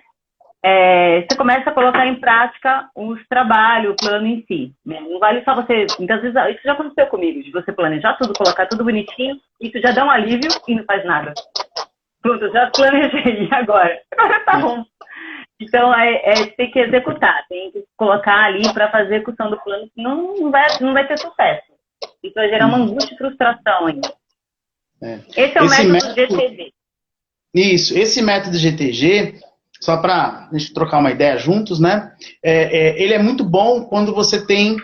S3: Você começa a colocar em prática os trabalhos, o plano em si. Né? Não vale só você... Muitas vezes, isso já aconteceu comigo, de você planejar tudo, colocar tudo bonitinho, isso já dá um alívio e não faz nada. Pronto, eu já planejei agora. Agora tá bom. Então, tem que executar, tem que colocar ali para fazer a execução do plano, senão não vai ter sucesso. Isso vai gerar uma angústia e frustração ainda. Esse é o método GTG.
S1: Isso, esse método GTG, só para a gente trocar uma ideia juntos, né? Ele é muito bom quando você tem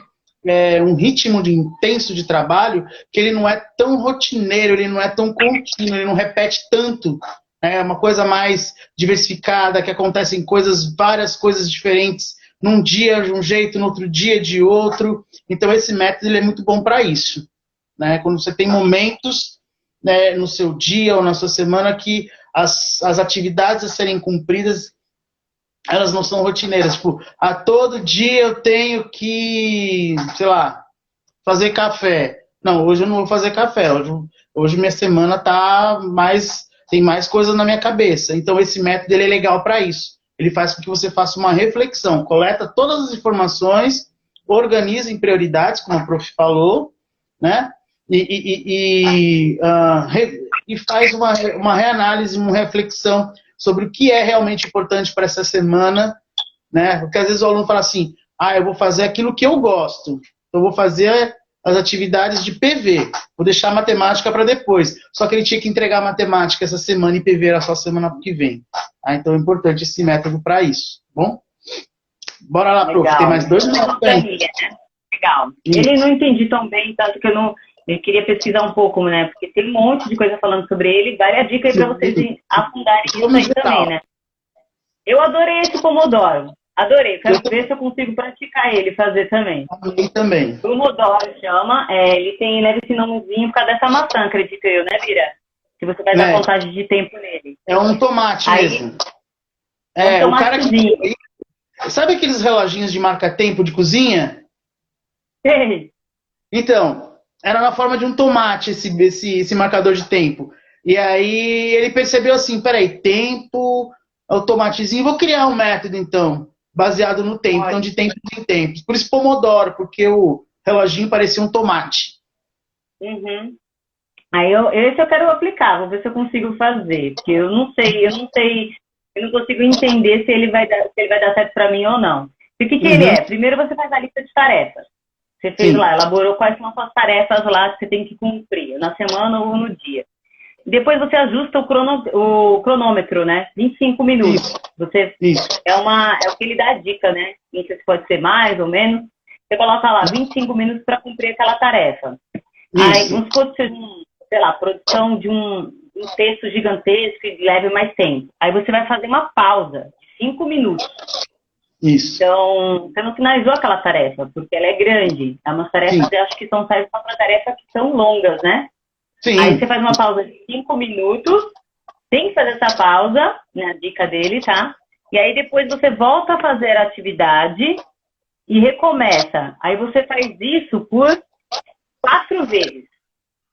S1: um ritmo intenso de trabalho, que ele não é tão rotineiro, ele não é tão contínuo, ele não repete tanto. É uma coisa mais diversificada, que acontecem várias coisas diferentes, num dia de um jeito, no outro dia de outro. Então esse método ele é muito bom para isso. Né? Quando você tem momentos, né, no seu dia ou na sua semana que as atividades a serem cumpridas, elas não são rotineiras. Tipo, todo dia eu tenho que, sei lá, fazer café. Não, hoje eu não vou fazer café. Hoje minha semana tem mais coisas na minha cabeça. Então esse método ele é legal para isso. Ele faz com que você faça uma reflexão, coleta todas as informações, organiza em prioridades, como a prof falou, né? E faz uma reanálise, uma reflexão sobre o que é realmente importante para essa semana, né? Porque às vezes o aluno fala assim, eu vou fazer aquilo que eu gosto, então eu vou fazer as atividades de PV, vou deixar a matemática para depois, só que ele tinha que entregar a matemática essa semana e PV era só semana que vem. Então é importante esse método para isso, tá bom? Bora lá,
S3: legal.
S1: Prof, tem mais 2 minutos.
S3: Legal. Ele não entendi tão bem, tanto que eu queria pesquisar um pouco, né? Porque tem um monte de coisa falando sobre ele. Vale a dica aí para vocês afundarem isso aí também, né? Eu adorei esse Pomodoro. Adorei. Quero ver se eu consigo praticar ele, fazer também.
S1: Eu também.
S3: Pomodoro chama. Ele leva esse nomezinho por causa dessa maçã, acredito eu, né, Bira? Que você vai dar contagem de tempo nele.
S1: É um tomate mesmo.
S3: É um
S1: o cara
S3: tomatezinho.
S1: Sabe aqueles reloginhos de marca-tempo de cozinha?
S3: Sei.
S1: Então, era na forma de um tomate esse marcador de tempo. E aí ele percebeu assim, peraí, tempo, é o tomatezinho, vou criar um método então, baseado no tempo, então de tempos em tempos. Por isso Pomodoro, porque o reloginho parecia um tomate.
S3: Uhum. Aí esse eu quero aplicar, vou ver se eu consigo fazer, porque eu não consigo entender se ele vai dar certo para mim ou não. E o que ele é? Primeiro você faz a lista de tarefas. Você fez lá, elaborou quais são as suas tarefas lá que você tem que cumprir, na semana ou no dia. Depois você ajusta o cronômetro, né? 25 minutos.
S1: Isso.
S3: É o que ele dá a dica, né? Não sei se pode ser mais ou menos. Você coloca lá 25 minutos para cumprir aquela tarefa. Aí, vamos supor que seja, sei lá, produção de um texto gigantesco e leve mais tempo. Aí você vai fazer uma pausa de 5 minutos.
S1: Isso.
S3: Então, você não finalizou aquela tarefa, porque ela é grande. É umas tarefas, eu acho que servem para tarefas que são longas, né?
S1: Sim.
S3: Aí você faz uma pausa de 5 minutos, tem que fazer essa pausa, né, a dica dele, tá? E aí depois você volta a fazer a atividade e recomeça. Aí você faz isso por 4 vezes.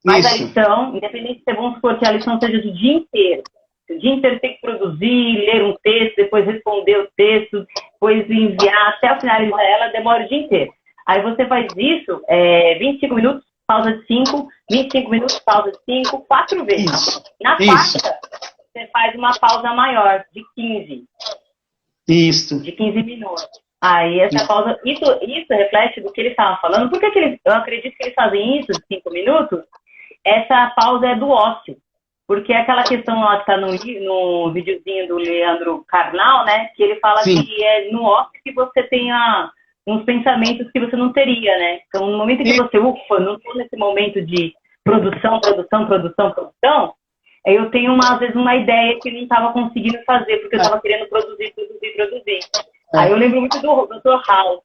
S3: Faz a lição, independente se vamos supor que a lição seja do dia inteiro. O dia inteiro tem que produzir, ler um texto, depois responder o texto, depois enviar, até finalizar ela, demora o dia inteiro. Aí você faz isso, 25 minutos, pausa de 5, 25 minutos, pausa de 5, 4 vezes. Na quarta, você faz uma pausa maior, de 15.
S1: Isso.
S3: De 15 minutos. Aí essa pausa, isso reflete do que ele estava falando. Por que eu acredito que eles fazem isso de 5 minutos? Essa pausa é do ócio. Porque é aquela questão lá que está no videozinho do Leandro Carnal, né? Que ele fala que é no ócio que você tem uns pensamentos que você não teria, né? Então, no momento em que você, não estou nesse momento de produção, eu tenho, às vezes, uma ideia que eu não estava conseguindo fazer, porque eu estava querendo produzir. Aí eu lembro muito do Dr. House,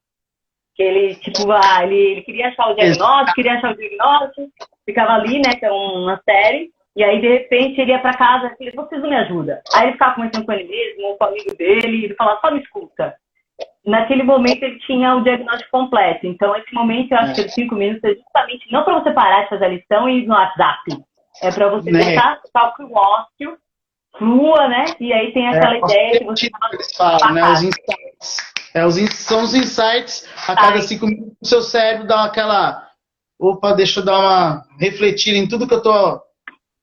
S3: que ele, tipo, ele queria achar o diagnóstico, ficava ali, né, que é uma série, e aí, de repente, ele ia pra casa e falou, vocês não me ajudam. Aí ele ficava conversando com ele mesmo, ou com o amigo dele, e ele falava, só me escuta. Naquele momento, ele tinha o diagnóstico completo. Então, esse momento, eu acho que os 5 minutos é justamente não para você parar de fazer a lição e ir no WhatsApp. É para você deixar só que o ócio flua, né? E aí tem aquela ideia que você
S1: fala, né? Os insights. São os insights a cada 5 minutos o seu cérebro dá aquela... Opa, deixa eu dar uma refletida em tudo que eu estou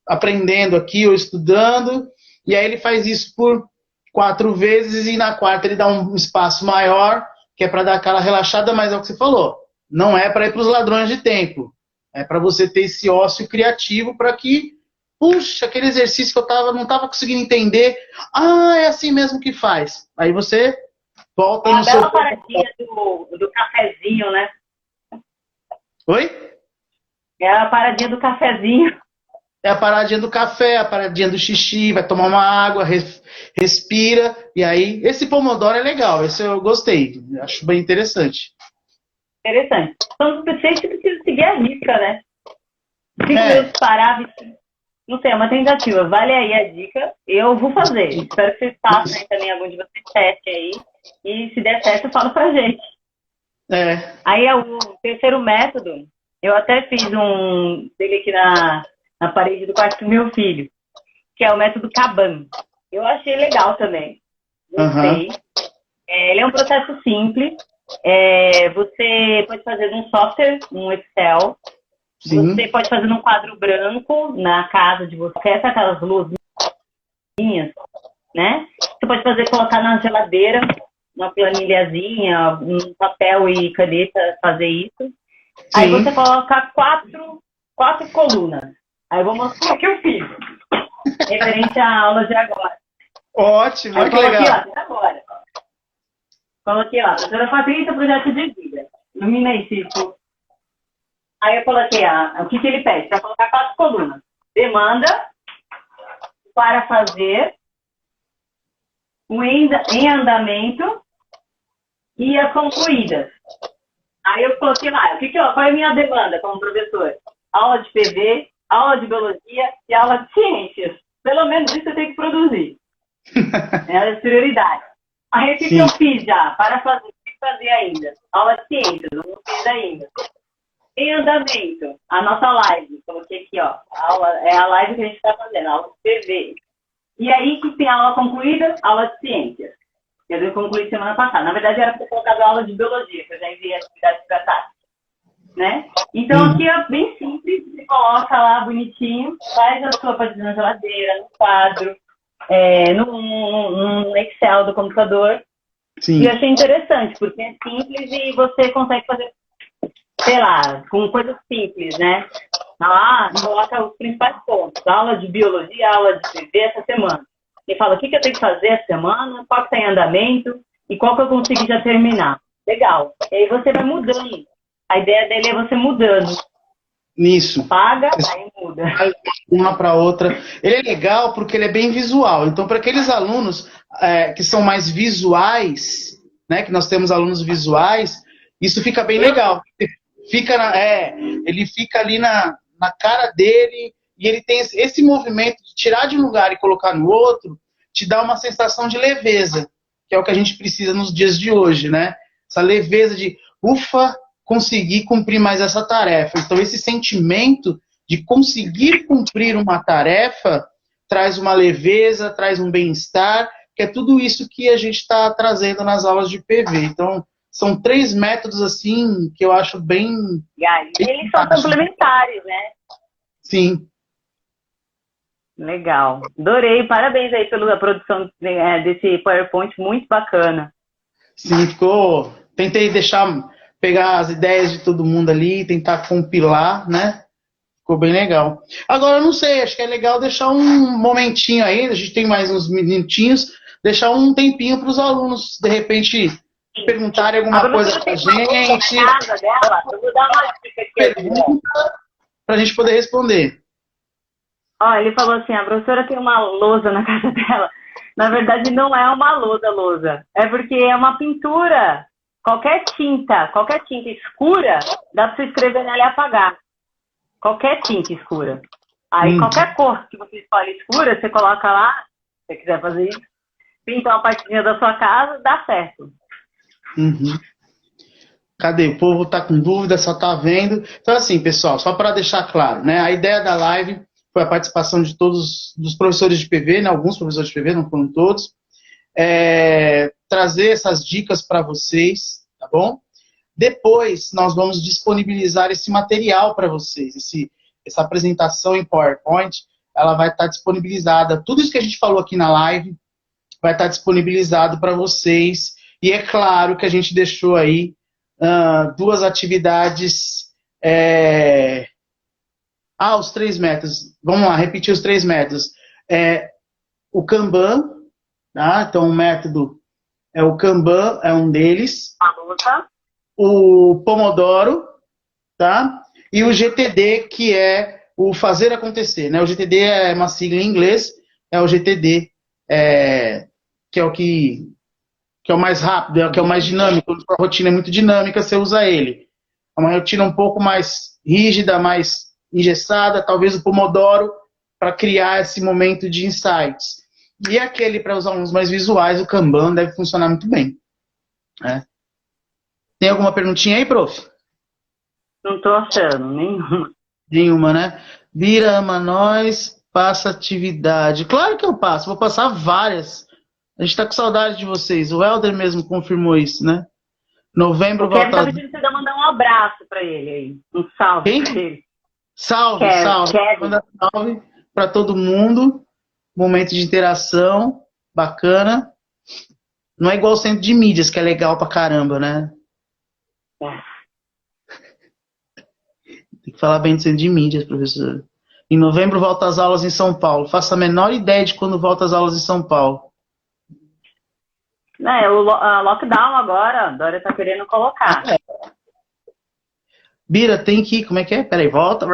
S1: aprendendo aqui ou estudando. E aí ele faz isso por 4 vezes e na quarta ele dá um espaço maior, que é para dar aquela relaxada, mas é o que você falou. Não é para ir para os ladrões de tempo. É para você ter esse ócio criativo para que, puxa, aquele exercício que eu não estava conseguindo entender, é assim mesmo que faz. Aí você volta no seu...
S3: É a bela paradinha do cafezinho, né?
S1: Oi?
S3: É a paradinha do cafezinho.
S1: É a paradinha do café, a paradinha do xixi, vai tomar uma água, respira, e aí... Esse Pomodoro é legal, esse eu gostei, acho bem interessante.
S3: Interessante. Então, você precisa seguir a dica, né? 5 minutos parar, não sei, é uma tentativa. Vale aí a dica, eu vou fazer. Espero que vocês façam aí também, algum de vocês teste aí, e se der certo, fala pra gente. Aí, o terceiro método, eu até fiz um dele aqui na parede do quarto do meu filho, que é o método Kanban. Eu achei legal também. Gostei. Ele é um processo simples. Você pode fazer num software, num Excel. Sim. Você pode fazer num quadro branco na casa de você. Aquelas luzinhas, né? Você pode colocar na geladeira, uma planilhazinha, um papel e caneta, fazer isso. Sim. Aí você coloca 4 colunas. Aí eu vou mostrar o que eu fiz. Referente à aula de agora.
S1: Ótimo, que legal.
S3: Aqui, ó, agora. Coloquei lá, professora Patrícia, projeto de vida. Ilumina aí, Cico. Aí eu coloquei o que ele pede? Para colocar 4 colunas. Demanda para fazer o em andamento e as concluídas. Aí eu coloquei lá, qual é a minha demanda como professor? Aula de PV, aula de biologia e aula de ciências. Pelo menos isso eu tenho que produzir. É a prioridade. Aí o que eu fiz já? Para fazer, o que fazer ainda? Aula de ciências, eu não fiz ainda. Em andamento, a nossa live. Coloquei aqui, ó. É a live que a gente está fazendo, aula de PV. E aí que tem aula concluída, aula de ciências. Eu concluí semana passada. Na verdade, era para ter colocado aula de biologia, que eu já enviei a atividade para a Tati. Né? Então, aqui é bem simples. Você coloca lá bonitinho, faz a sua partida na geladeira, no quadro, no Excel do computador.
S1: Sim.
S3: E eu achei interessante, porque é simples e você consegue fazer, sei lá, com coisas simples, né? Coloca os principais pontos. Aula de biologia, aula de TV essa semana. E fala o que eu tenho que fazer essa semana, qual que está em andamento e qual que eu consegui já terminar. Legal. E aí você vai mudando. A ideia dele é você mudando.
S1: Isso.
S3: Paga, aí muda.
S1: Uma para outra. Ele é legal porque ele é bem visual. Então, para aqueles alunos que são mais visuais, né, que nós temos alunos visuais, isso fica bem legal. Ele fica ali na cara dele e ele tem esse movimento de tirar de um lugar e colocar no outro, te dá uma sensação de leveza, que é o que a gente precisa nos dias de hoje, né? Essa leveza de, ufa, conseguir cumprir mais essa tarefa. Então, esse sentimento de conseguir cumprir uma tarefa traz uma leveza, traz um bem-estar, que é tudo isso que a gente está trazendo nas aulas de PV. Então, são 3 métodos, assim, que eu acho bem...
S3: E aí, eles são complementares, né?
S1: Sim.
S3: Legal. Adorei. Parabéns aí pela produção desse PowerPoint, muito bacana.
S1: Sim, ficou... Tentei pegar as ideias de todo mundo ali, tentar compilar, né? Ficou bem legal. Agora, eu não sei, acho que é legal deixar um momentinho aí, a gente tem mais uns minutinhos, deixar um tempinho para os alunos, de repente, perguntarem alguma coisa para a gente.
S3: Eu vou dar uma dica aqui.
S1: Pergunta para a gente poder responder.
S3: Ele falou assim, a professora tem uma lousa na casa dela. Na verdade, não é uma lousa. É porque é uma pintura. Qualquer tinta escura, dá para você escrever nela e apagar. Qualquer tinta escura. Aí, qualquer cor que você escolhe escura, você coloca lá, se você quiser fazer isso, pinta uma partezinha da sua casa, dá certo.
S1: Uhum. Cadê? O povo tá com dúvida, só tá vendo. Então, assim, pessoal, só para deixar claro, né? A ideia da live foi a participação de todos os professores de PV, né? Alguns professores de PV, não foram todos. Trazer essas dicas para vocês, tá bom? Depois nós vamos disponibilizar esse material para vocês, essa apresentação em PowerPoint, ela vai estar disponibilizada. Tudo isso que a gente falou aqui na live vai estar disponibilizado para vocês. E é claro que a gente deixou aí 2 atividades. Os 3 métodos. Vamos lá, repetir os 3 métodos. O Kanban, tá? Então o método o Kanban, é um deles. O Pomodoro, tá? E o GTD, que é o fazer acontecer, né? O GTD é uma sigla em inglês, é o GTD, que é o que é o mais rápido, é o que é o mais dinâmico. Quando a rotina é muito dinâmica, você usa ele. É uma rotina um pouco mais rígida, mais engessada, talvez o Pomodoro, para criar esse momento de insights. E aquele para os alunos mais visuais, o Kanban, deve funcionar muito bem. Né? Tem alguma perguntinha aí, prof?
S3: Não estou achando, nenhuma.
S1: Nenhuma, né? Bira, ama nós, passa atividade. Claro que eu passo, vou passar várias. A gente está com saudade de vocês. O Helder mesmo confirmou isso, né? Novembro...
S3: O Kevin tá pedindo pra você mandar um abraço para ele aí. Um salve para ele.
S1: Salve. Manda salve para todo mundo. Momento de interação, bacana. Não é igual o centro de mídias, que é legal pra caramba, né? Tem que falar bem do centro de mídias, professor. Em novembro volta às aulas em São Paulo. Faço a menor ideia de quando volta às aulas em São Paulo.
S3: O lockdown agora, a Dória tá querendo colocar.
S1: Bira, tem que... Como é que é? Peraí, volta.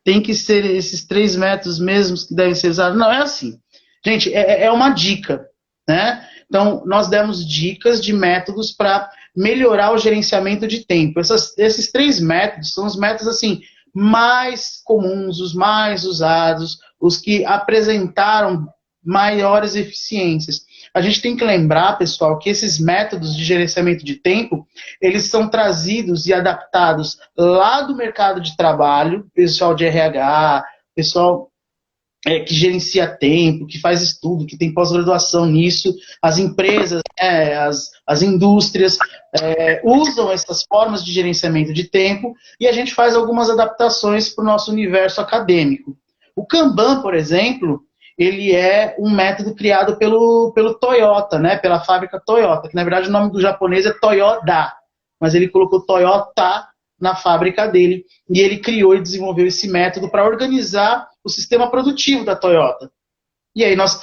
S1: Tem que ser esses 3 métodos mesmos que devem ser usados. Não, é assim. Gente, é uma dica, né? Então, nós demos dicas de métodos para melhorar o gerenciamento de tempo. Esses 3 métodos são os métodos assim mais comuns, os mais usados, os que apresentaram maiores eficiências. A gente tem que lembrar, pessoal, que esses métodos de gerenciamento de tempo, eles são trazidos e adaptados lá do mercado de trabalho, pessoal de RH, pessoal que gerencia tempo, que faz estudo, que tem pós-graduação nisso, as empresas, as indústrias usam essas formas de gerenciamento de tempo e a gente faz algumas adaptações para o nosso universo acadêmico. O Kanban, por exemplo, ele é um método criado pelo Toyota, né, pela fábrica Toyota, que na verdade o nome do japonês é Toyoda, mas ele colocou Toyota na fábrica dele, e ele criou e desenvolveu esse método para organizar o sistema produtivo da Toyota. E aí nós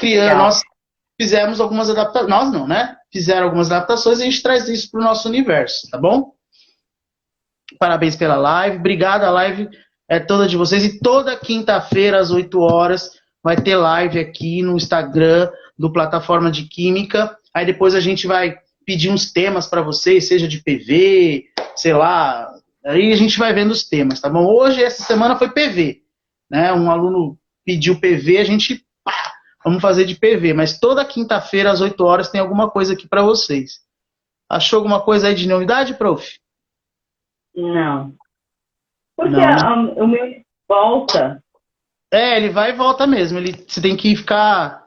S1: fizemos algumas adaptações, nós não, né? Fizeram algumas adaptações e a gente traz isso para o nosso universo, tá bom? Parabéns pela live, obrigado, a live é toda de vocês, e toda quinta-feira às 8 horas vai ter live aqui no Instagram do Plataforma de Química, aí depois a gente vai pedir uns temas para vocês, seja de PV, sei lá. Aí a gente vai vendo os temas, tá bom? Hoje, essa semana, foi PV. Né? Um aluno pediu PV, a gente, vamos fazer de PV. Mas toda quinta-feira, às 8 horas, tem alguma coisa aqui para vocês. Achou alguma coisa aí de novidade, prof?
S3: Não. Porque
S1: Não.
S3: O meu volta.
S1: Ele vai e volta mesmo. Você tem que ficar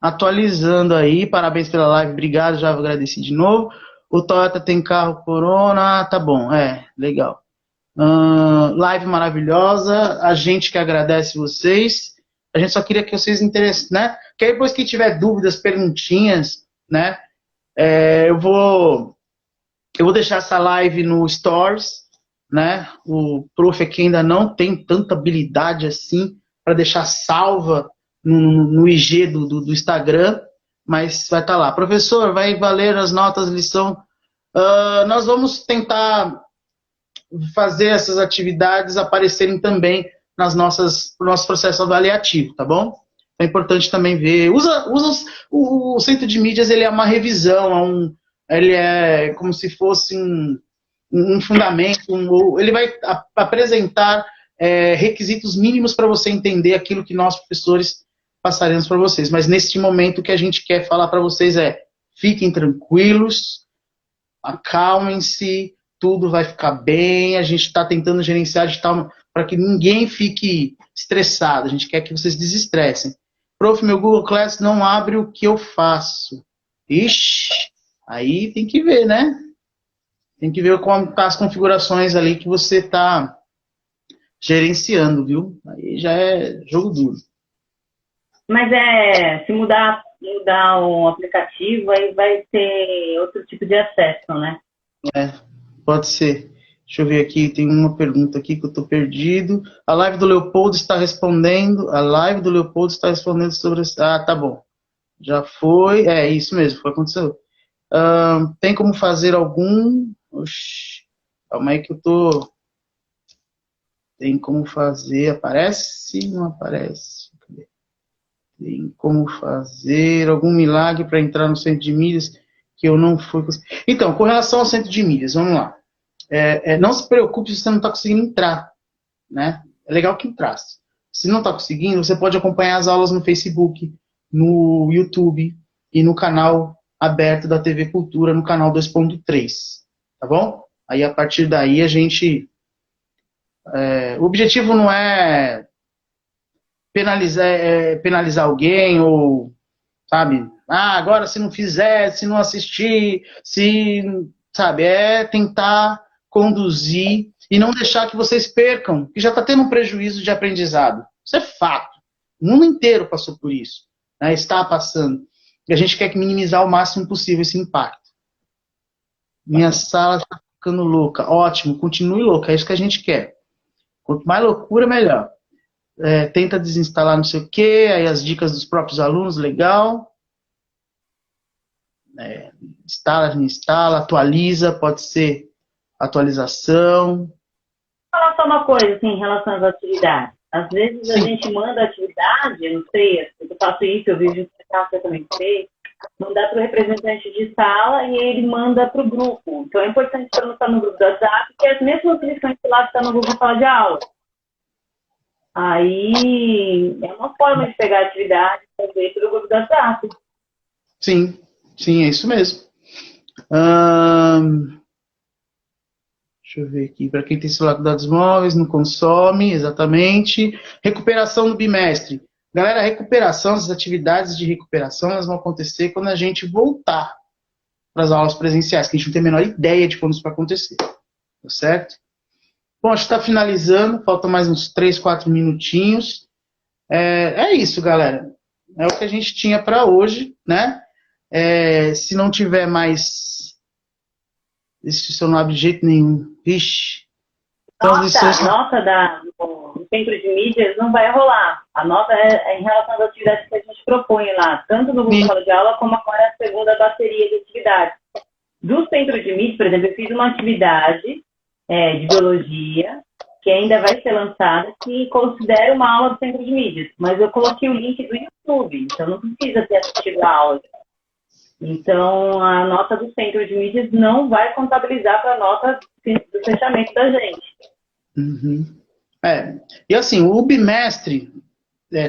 S1: atualizando aí. Parabéns pela live, obrigado, já agradeci de novo. O Toyota tem carro Corona, tá bom, legal. Live maravilhosa, a gente que agradece vocês. A gente só queria que vocês interessem, né? Que aí depois que tiver dúvidas, perguntinhas, né? Eu vou deixar essa live no Stories, né? O prof aqui ainda não tem tanta habilidade assim para deixar salva no IG do Instagram, mas vai estar lá. Professor, vai valer as notas lição. Nós vamos tentar fazer essas atividades aparecerem também no nosso processo avaliativo, tá bom? É importante também ver. O centro de mídias, ele é uma revisão, ele é como se fosse um fundamento, ele vai apresentar requisitos mínimos para você entender aquilo que nós, professores, passaremos para vocês. Mas neste momento o que a gente quer falar para vocês fiquem tranquilos, acalmem-se, tudo vai ficar bem, a gente está tentando gerenciar de tal para que ninguém fique estressado, a gente quer que vocês desestressem. Prof, meu Google Class não abre o que eu faço. Ixi, aí tem que ver, né? Tem que ver como tá as configurações ali que você está gerenciando, viu? Aí já é jogo duro.
S3: Mas se mudar o aplicativo, aí vai ter outro tipo de acesso, né?
S1: Pode ser. Deixa eu ver aqui, tem uma pergunta aqui que eu estou perdido. A live do Leopoldo está respondendo. Sobre... tá bom. Já foi. Isso mesmo, aconteceu. Tem como fazer algum... Oxi, calma aí que eu tô... Tem como fazer... Aparece? Não aparece. Cadê? Tem como fazer algum milagre para entrar no centro de mídias que eu não fui... Então, com relação ao centro de mídias, vamos lá. Não se preocupe se você não está conseguindo entrar, né? É legal que entrasse. Se não está conseguindo, você pode acompanhar as aulas no Facebook, no YouTube e no canal aberto da TV Cultura, no canal 2.3, tá bom? Aí, a partir daí, a gente... o objetivo não é penalizar alguém ou, sabe, agora se não fizer, se não assistir, sabe, tentar conduzir e não deixar que vocês percam, que já está tendo um prejuízo de aprendizado. Isso é fato. O mundo inteiro passou por isso, né, está passando. E a gente quer minimizar o máximo possível esse impacto. Minha sala está ficando louca. Ótimo, continue louca, é isso que a gente quer. Quanto mais loucura, melhor. Tenta desinstalar não sei o quê, aí as dicas dos próprios alunos, legal. Instala, atualiza, pode ser atualização.
S3: Vou falar só uma coisa, assim, em relação às atividades. Às vezes a gente manda atividade, eu não sei, eu faço isso, eu vejo que você também fez, mandar para o representante de sala e ele manda para o grupo. Então é importante para não estar no grupo do WhatsApp, que as mesmas lições que lá estão no grupo de sala de aula. Aí é uma forma de pegar a atividade e fazer pelo grupo do WhatsApp.
S1: Sim, sim, é isso mesmo. Deixa eu ver aqui. Para quem tem celular com dados móveis, não consome, exatamente. Recuperação no bimestre. Galera, a recuperação, as atividades de recuperação, elas vão acontecer quando a gente voltar para as aulas presenciais, que a gente não tem a menor ideia de quando isso vai acontecer. Tá certo? Bom, acho que está finalizando. Faltam mais uns 3, 4 minutinhos. É isso, galera. É o que a gente tinha para hoje, né? Se não tiver mais... Isso não abre de jeito nenhum. Vixe. Então,
S3: nota no centro de mídias não vai rolar. A nota é em relação às atividades que a gente propõe lá, tanto no grupo de sala de aula, como agora a segunda bateria de atividades. Do centro de mídias, por exemplo, eu fiz uma atividade de biologia, que ainda vai ser lançada, que considera uma aula do centro de mídias. Mas eu coloquei o link do YouTube, então não precisa ter assistido a aula. Então, a nota do centro de mídias não vai contabilizar para a nota do fechamento da gente.
S1: Uhum. E assim, o bimestre,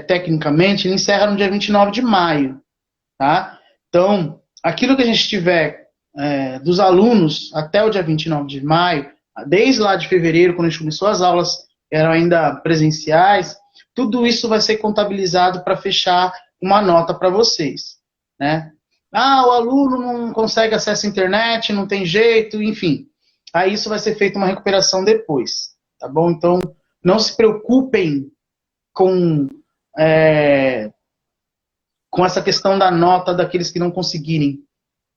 S1: tecnicamente, ele encerra no dia 29 de maio. Tá? Então, aquilo que a gente tiver dos alunos até o dia 29 de maio, desde lá de fevereiro, quando a gente começou as aulas, eram ainda presenciais, tudo isso vai ser contabilizado para fechar uma nota para vocês, né? O aluno não consegue acesso à internet, não tem jeito, enfim. Aí isso vai ser feito uma recuperação depois, tá bom? Então, não se preocupem com essa questão da nota daqueles que não conseguirem,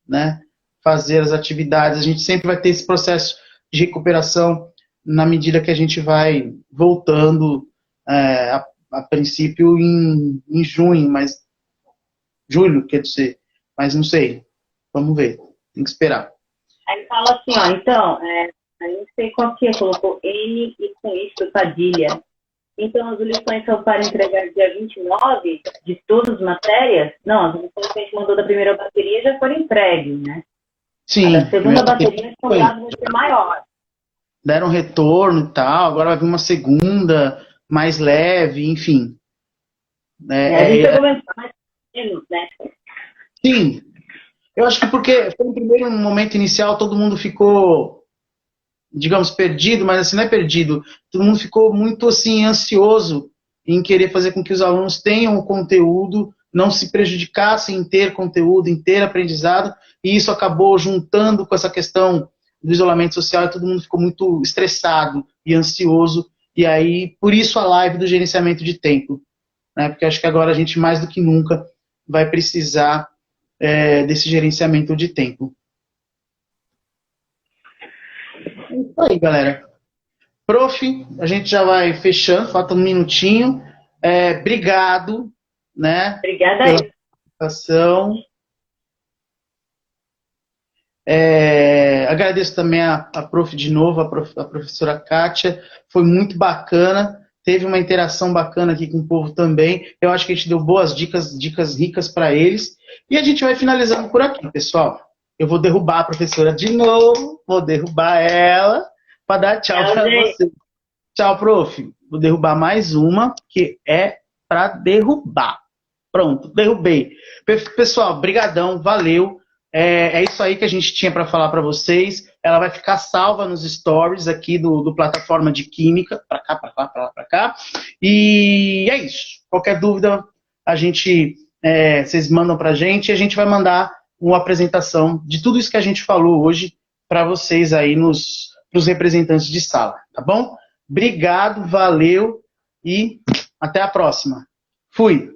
S1: né, fazer as atividades. A gente sempre vai ter esse processo de recuperação na medida que a gente vai voltando, a princípio em junho, julho, quer dizer, mas não sei, vamos ver, tem que esperar.
S3: Aí fala assim, então, eu não sei qual que é, colocou N e com isso, Padilha. Então, as lições são para entregar dia 29 de todas as matérias? Não, as lições que a gente mandou da primeira bateria já foram entregues, né?
S1: Sim.
S3: A segunda bateria, o prazo vai ser maior.
S1: Deram retorno e tal, agora vai vir uma segunda, mais leve, enfim.
S3: A gente vai começar mais menos, né?
S1: Sim. Eu acho que porque foi no primeiro momento inicial, todo mundo ficou, digamos, perdido, mas assim, não é perdido. Todo mundo ficou muito, assim, ansioso em querer fazer com que os alunos tenham o conteúdo, não se prejudicassem em ter conteúdo, em ter aprendizado, e isso acabou juntando com essa questão do isolamento social, e todo mundo ficou muito estressado e ansioso, e aí, por isso a live do gerenciamento de tempo, né? Porque acho que agora a gente, mais do que nunca, vai precisar desse gerenciamento de tempo. É isso aí, galera. Prof, a gente já vai fechando, falta um minutinho. Obrigado, né?
S3: Obrigada
S1: pela
S3: aí.
S1: participação. Agradeço também a prof de novo, a professora Kátia. Foi muito bacana. Teve uma interação bacana aqui com o povo também. Eu acho que a gente deu boas dicas ricas para eles. E a gente vai finalizando por aqui, pessoal. Eu vou derrubar a professora de novo. Vou derrubar ela para dar tchau para você. Tchau, prof. Vou derrubar mais uma, que é para derrubar. Pronto, derrubei. Pessoal, brigadão, valeu. É isso aí que a gente tinha para falar para vocês. Ela vai ficar salva nos stories aqui do plataforma de química, para cá, para lá, para lá, para cá. E é isso. Qualquer dúvida, vocês mandam para a gente e a gente vai mandar uma apresentação de tudo isso que a gente falou hoje para vocês aí pros representantes de sala, tá bom? Obrigado, valeu e até a próxima. Fui!